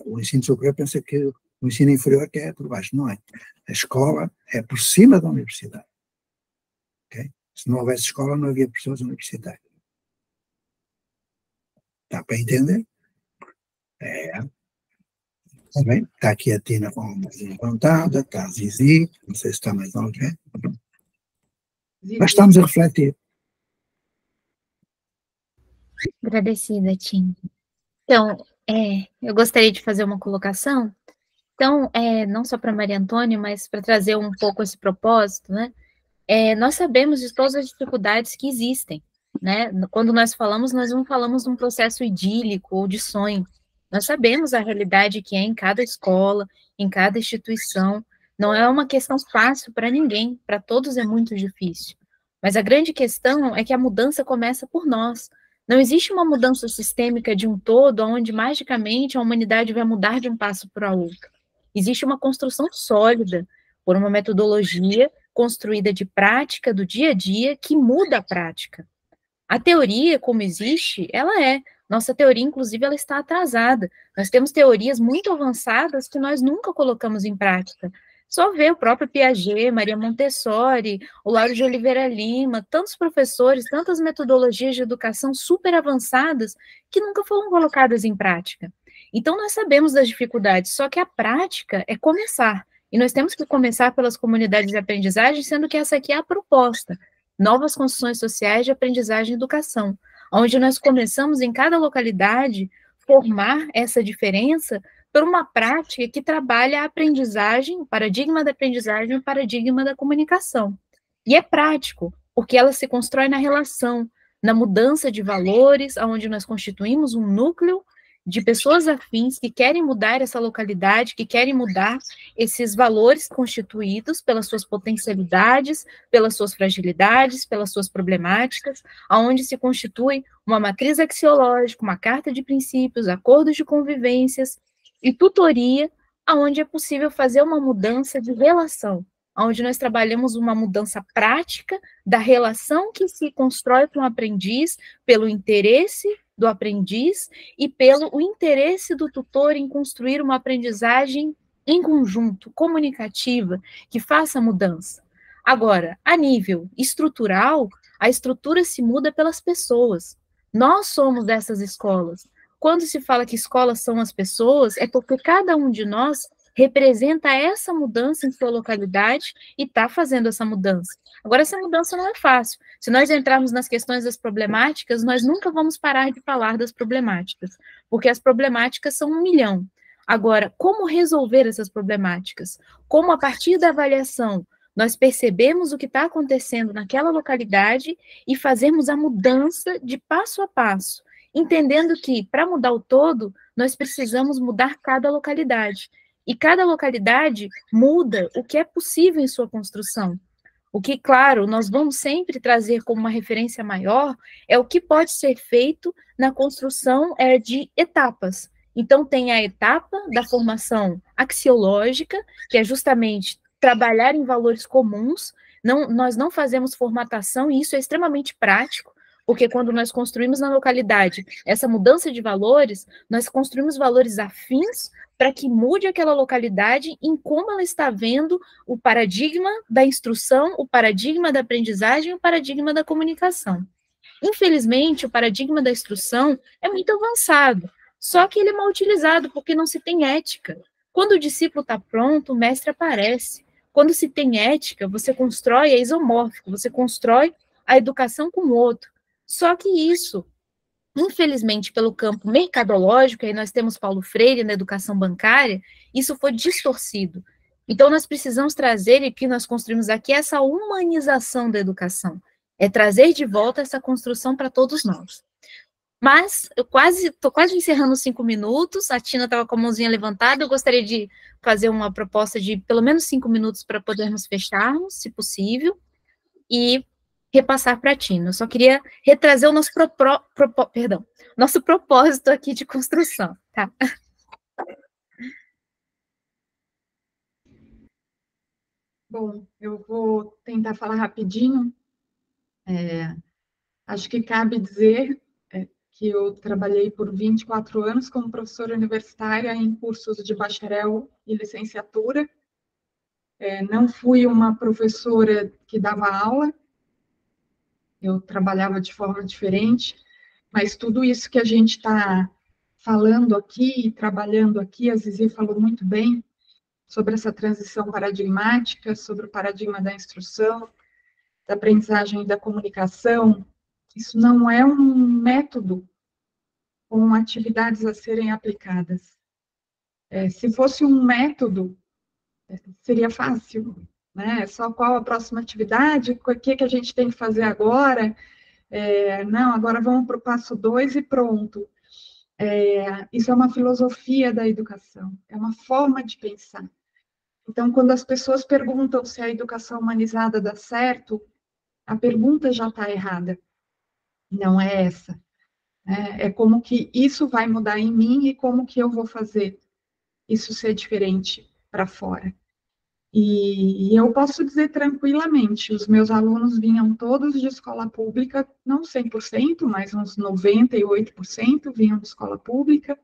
o ensino superior pensa que o ensino inferior que é por baixo. Não é. A escola é por cima da universidade. Okay? Se não houvesse escola, não havia pessoas universitárias. Dá para entender? É. Está bem? Está aqui a Tina com a mãozinha levantada, está a Zizi, não sei se está mais alguém. Mas estamos a refletir. Agradecida, Tim. Então, eu gostaria de fazer uma colocação. Então, não só para Maria Antônia, mas para trazer um pouco esse propósito, né? Nós sabemos de todas as dificuldades que existem, né? Quando nós não falamos de um processo idílico ou de sonho. Nós sabemos a realidade que é em cada escola, em cada instituição. Não é uma questão fácil para ninguém, para todos é muito difícil. Mas a grande questão é que a mudança começa por nós. Não existe uma mudança sistêmica de um todo, onde magicamente a humanidade vai mudar de um passo para o outro. Existe uma construção sólida por uma metodologia construída de prática do dia a dia que muda a prática. A teoria, como existe, ela é. Nossa teoria, inclusive, ela está atrasada. Nós temos teorias muito avançadas que nós nunca colocamos em prática. Só ver o próprio Piaget, Maria Montessori, o Lauro de Oliveira Lima, tantos professores, tantas metodologias de educação super avançadas que nunca foram colocadas em prática. Então, nós sabemos das dificuldades, só que a prática é começar. E nós temos que começar pelas comunidades de aprendizagem, sendo que essa aqui é a proposta. Novas construções sociais de aprendizagem e educação, onde nós começamos em cada localidade formar essa diferença por uma prática que trabalha a aprendizagem, o paradigma da aprendizagem e o paradigma da comunicação. E é prático, porque ela se constrói na relação, na mudança de valores, onde nós constituímos um núcleo de pessoas afins que querem mudar essa localidade, que querem mudar esses valores constituídos pelas suas potencialidades, pelas suas fragilidades, pelas suas problemáticas, aonde se constitui uma matriz axiológica, uma carta de princípios, acordos de convivências e tutoria, aonde é possível fazer uma mudança de relação, onde nós trabalhamos uma mudança prática da relação que se constrói com o aprendiz, pelo interesse do aprendiz e pelo o interesse do tutor em construir uma aprendizagem em conjunto, comunicativa, que faça mudança. Agora, a nível estrutural, a estrutura se muda pelas pessoas. Nós somos dessas escolas. Quando se fala que escolas são as pessoas, é porque cada um de nós representa essa mudança em sua localidade e está fazendo essa mudança. Agora, essa mudança não é fácil. Se nós entrarmos nas questões das problemáticas, nós nunca vamos parar de falar das problemáticas, porque as problemáticas são 1 milhão. Agora, como resolver essas problemáticas? Como, a partir da avaliação, nós percebemos o que está acontecendo naquela localidade e fazermos a mudança de passo a passo, entendendo que, para mudar o todo, nós precisamos mudar cada localidade. E cada localidade muda o que é possível em sua construção. O que, claro, nós vamos sempre trazer como uma referência maior é o que pode ser feito na construção de etapas. Então, tem a etapa da formação axiológica, que é justamente trabalhar em valores comuns. Nós não fazemos formatação, e isso é extremamente prático, porque quando nós construímos na localidade essa mudança de valores, nós construímos valores afins para que mude aquela localidade em como ela está vendo o paradigma da instrução, o paradigma da aprendizagem e o paradigma da comunicação. Infelizmente, o paradigma da instrução é muito avançado, só que ele é mal utilizado porque não se tem ética. Quando o discípulo está pronto, o mestre aparece. Quando se tem ética, você constrói a isomórfico, você constrói a educação com o outro. Só que isso, infelizmente, pelo campo mercadológico, aí nós temos Paulo Freire na educação bancária, isso foi distorcido. Então, nós precisamos trazer, e que nós construímos aqui, essa humanização da educação. É trazer de volta essa construção para todos nós. Mas, estou quase encerrando os 5 minutos, a Tina estava com a mãozinha levantada, eu gostaria de fazer uma proposta de pelo menos 5 minutos para podermos fecharmos, se possível, e repassar para a Tina. Eu só queria retrazer o nosso nosso propósito aqui de construção, tá? Bom, eu vou tentar falar rapidinho. Acho que cabe dizer que eu trabalhei por 24 anos como professora universitária em cursos de bacharel e licenciatura. Não fui uma professora que dava aula, eu trabalhava de forma diferente, mas tudo isso que a gente está falando aqui, trabalhando aqui, a Zizi falou muito bem sobre essa transição paradigmática, sobre o paradigma da instrução, da aprendizagem e da comunicação. Isso não é um método com atividades a serem aplicadas. Se fosse um método, seria fácil, né? Só qual a próxima atividade, o que a gente tem que fazer agora. Não, agora vamos para o passo 2 e pronto. Isso é uma filosofia da educação, é uma forma de pensar. Então, quando as pessoas perguntam se a educação humanizada dá certo, a pergunta já está errada. Não é essa. É como que isso vai mudar em mim e como que eu vou fazer isso ser diferente para fora. E eu posso dizer tranquilamente, os meus alunos vinham todos de escola pública, não 100%, mas uns 98% vinham de escola pública.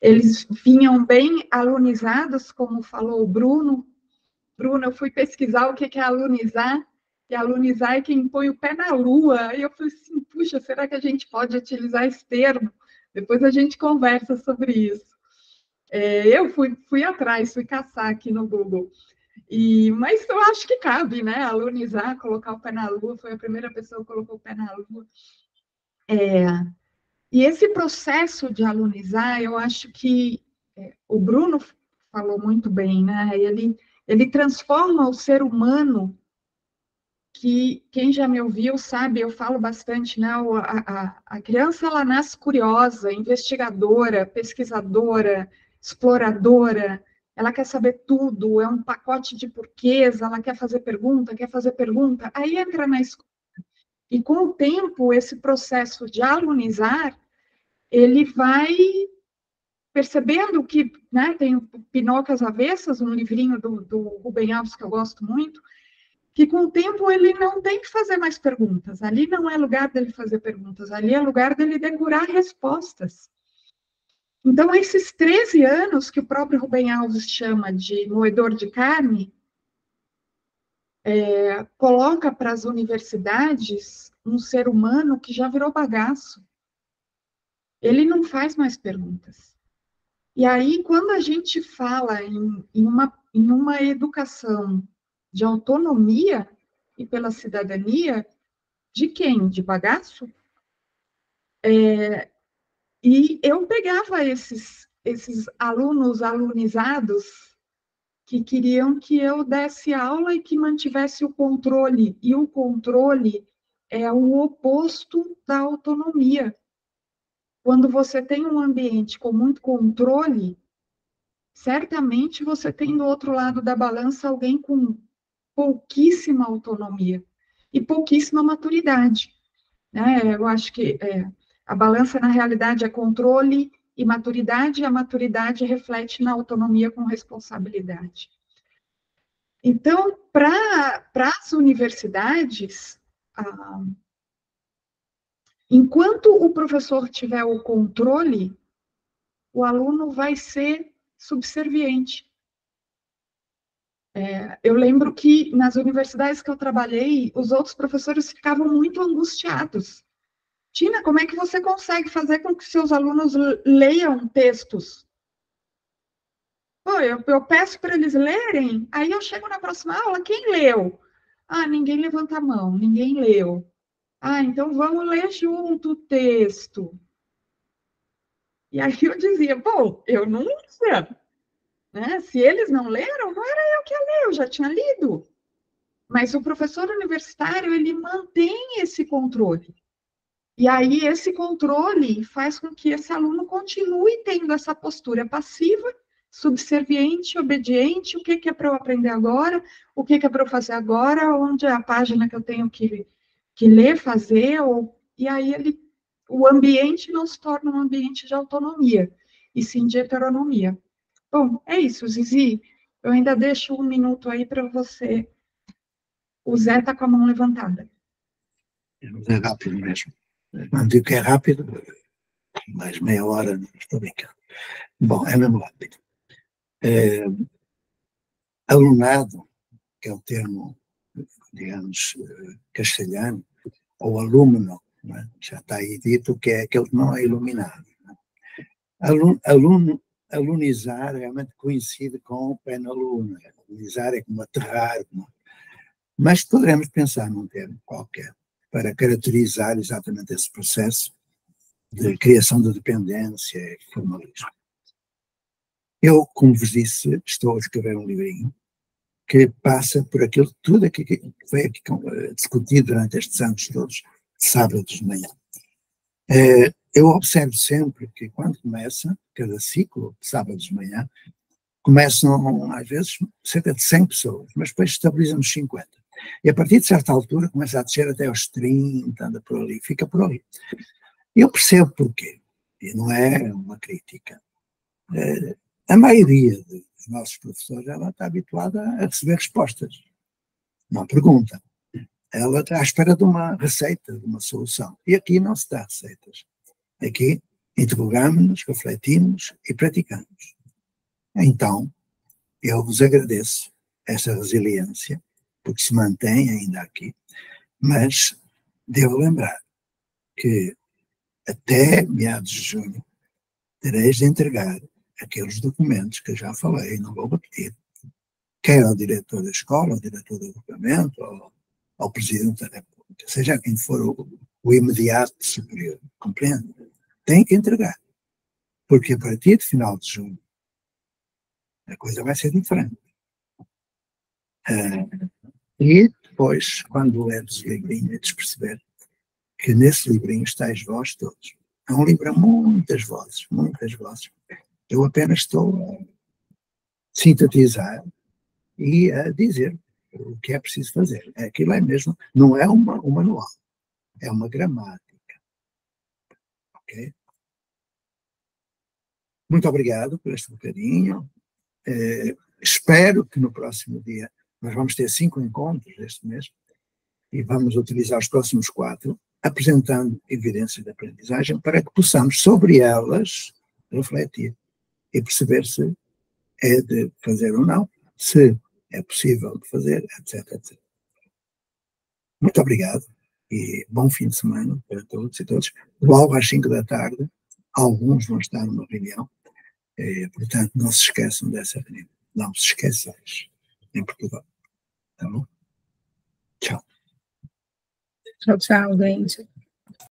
Eles vinham bem alunizados, como falou o Bruno. Bruno, eu fui pesquisar o que é alunizar, e alunizar é quem põe o pé na lua. E eu falei assim, puxa, será que a gente pode utilizar esse termo? Depois a gente conversa sobre isso. Eu fui atrás, fui caçar aqui no Google. Mas eu acho que cabe, né? Alunizar, colocar o pé na lua, foi a primeira pessoa que colocou o pé na lua. E esse processo de alunizar, eu acho que o Bruno falou muito bem, né? Ele transforma o ser humano, que quem já me ouviu sabe, eu falo bastante, né? A criança, ela nasce curiosa, investigadora, pesquisadora, exploradora, ela quer saber tudo, é um pacote de porquês, ela quer fazer pergunta, aí entra na escola. E com o tempo, esse processo de alunizar, ele vai percebendo que, né, tem o Pinóquio às Avessas, um livrinho do Rubem Alves que eu gosto muito, que com o tempo ele não tem que fazer mais perguntas. Ali não é lugar dele fazer perguntas, ali é lugar dele decorar respostas. Então, esses 13 anos que o próprio Rubem Alves chama de moedor de carne, coloca para as universidades um ser humano que já virou bagaço. Ele não faz mais perguntas. E aí, quando a gente fala em uma educação de autonomia e pela cidadania, de quem? De bagaço? E eu pegava esses alunos alunizados que queriam que eu desse aula e que mantivesse o controle, e o controle é o oposto da autonomia. Quando você tem um ambiente com muito controle, certamente você tem do outro lado da balança alguém com pouquíssima autonomia e pouquíssima maturidade, né? Eu acho que a balança, na realidade, é controle e maturidade, e a maturidade reflete na autonomia com responsabilidade. Então, para as universidades, enquanto o professor tiver o controle, o aluno vai ser subserviente. Eu lembro que nas universidades que eu trabalhei, os outros professores ficavam muito angustiados. Tina, como é que você consegue fazer com que seus alunos leiam textos? Pô, eu peço para eles lerem, aí eu chego na próxima aula, quem leu? Ah, ninguém levanta a mão, ninguém leu. Ah, então vamos ler junto o texto. E aí eu dizia, bom, eu não lia, né? Se eles não leram, não era eu que ia ler, eu já tinha lido. Mas o professor universitário, ele mantém esse controle. E aí esse controle faz com que esse aluno continue tendo essa postura passiva, subserviente, obediente, o que é para eu aprender agora, o que é para eu fazer agora, onde é a página que eu tenho que ler, fazer, e aí o ambiente não se torna um ambiente de autonomia, e sim de heteronomia. Bom, é isso, Zizi. Eu ainda deixo 1 minuto aí para você. O Zé está com a mão levantada. É rápido mesmo. Não digo que é rápido, mais meia hora, não estou brincando. Bom, é mesmo rápido. Alunado, que é o termo, digamos, castelhano, ou alumno, né? Já está aí dito que é aquele que não é iluminado. Né? Alunizar realmente coincide com o pé na luna. Alunizar é como aterrar. Mas poderemos pensar num termo qualquer para caracterizar exatamente esse processo de criação de dependência e formalismo. Eu, como vos disse, estou a escrever um livrinho que passa por aquilo tudo que foi aqui discutido durante estes anos todos, sábados de manhã. Eu observo sempre que quando começa, cada ciclo de sábados de manhã, começam às vezes cerca de 100 pessoas, mas depois estabilizam-nos 50. E a partir de certa altura começa a descer até aos 30, anda por ali, fica por ali. Eu percebo porquê, e não é uma crítica. A maioria dos nossos professores, ela está habituada a receber respostas, não pergunta. Ela está à espera de uma receita, de uma solução. E aqui não se dá receitas. Aqui interrogamos-nos, refletimos e praticamos. Então, eu vos agradeço essa resiliência, porque se mantém ainda aqui, mas devo lembrar que até meados de junho tereis de entregar aqueles documentos que eu já falei, não vou repetir, quer ao diretor da escola, ao diretor do agrupamento, ao presidente da República, seja quem for o imediato superior, compreende? Tem que entregar, porque a partir de final de junho a coisa vai ser diferente. E depois, quo leres o livrinho, é de perceber que nesse livrinho estáis vós todos. É um livro a muitas vozes, muitas vozes. Eu apenas estou a sintetizar e a dizer o que é preciso fazer. Aquilo é mesmo, não é um manual, é uma gramática. Ok? Muito obrigado por este bocadinho. Espero que no próximo dia, nós vamos ter 5 encontros este mês, e vamos utilizar os próximos 4, apresentando evidências de aprendizagem para que possamos, sobre elas, refletir e perceber se é de fazer ou não, se é possível de fazer, etc, etc. Muito obrigado e bom fim de semana para todos e todas. Logo às 5 da tarde, alguns vão estar numa reunião, portanto não se esqueçam dessa reunião. Não se esqueçais em Portugal. Tá bom? Tchau. Tchau, tchau, gente.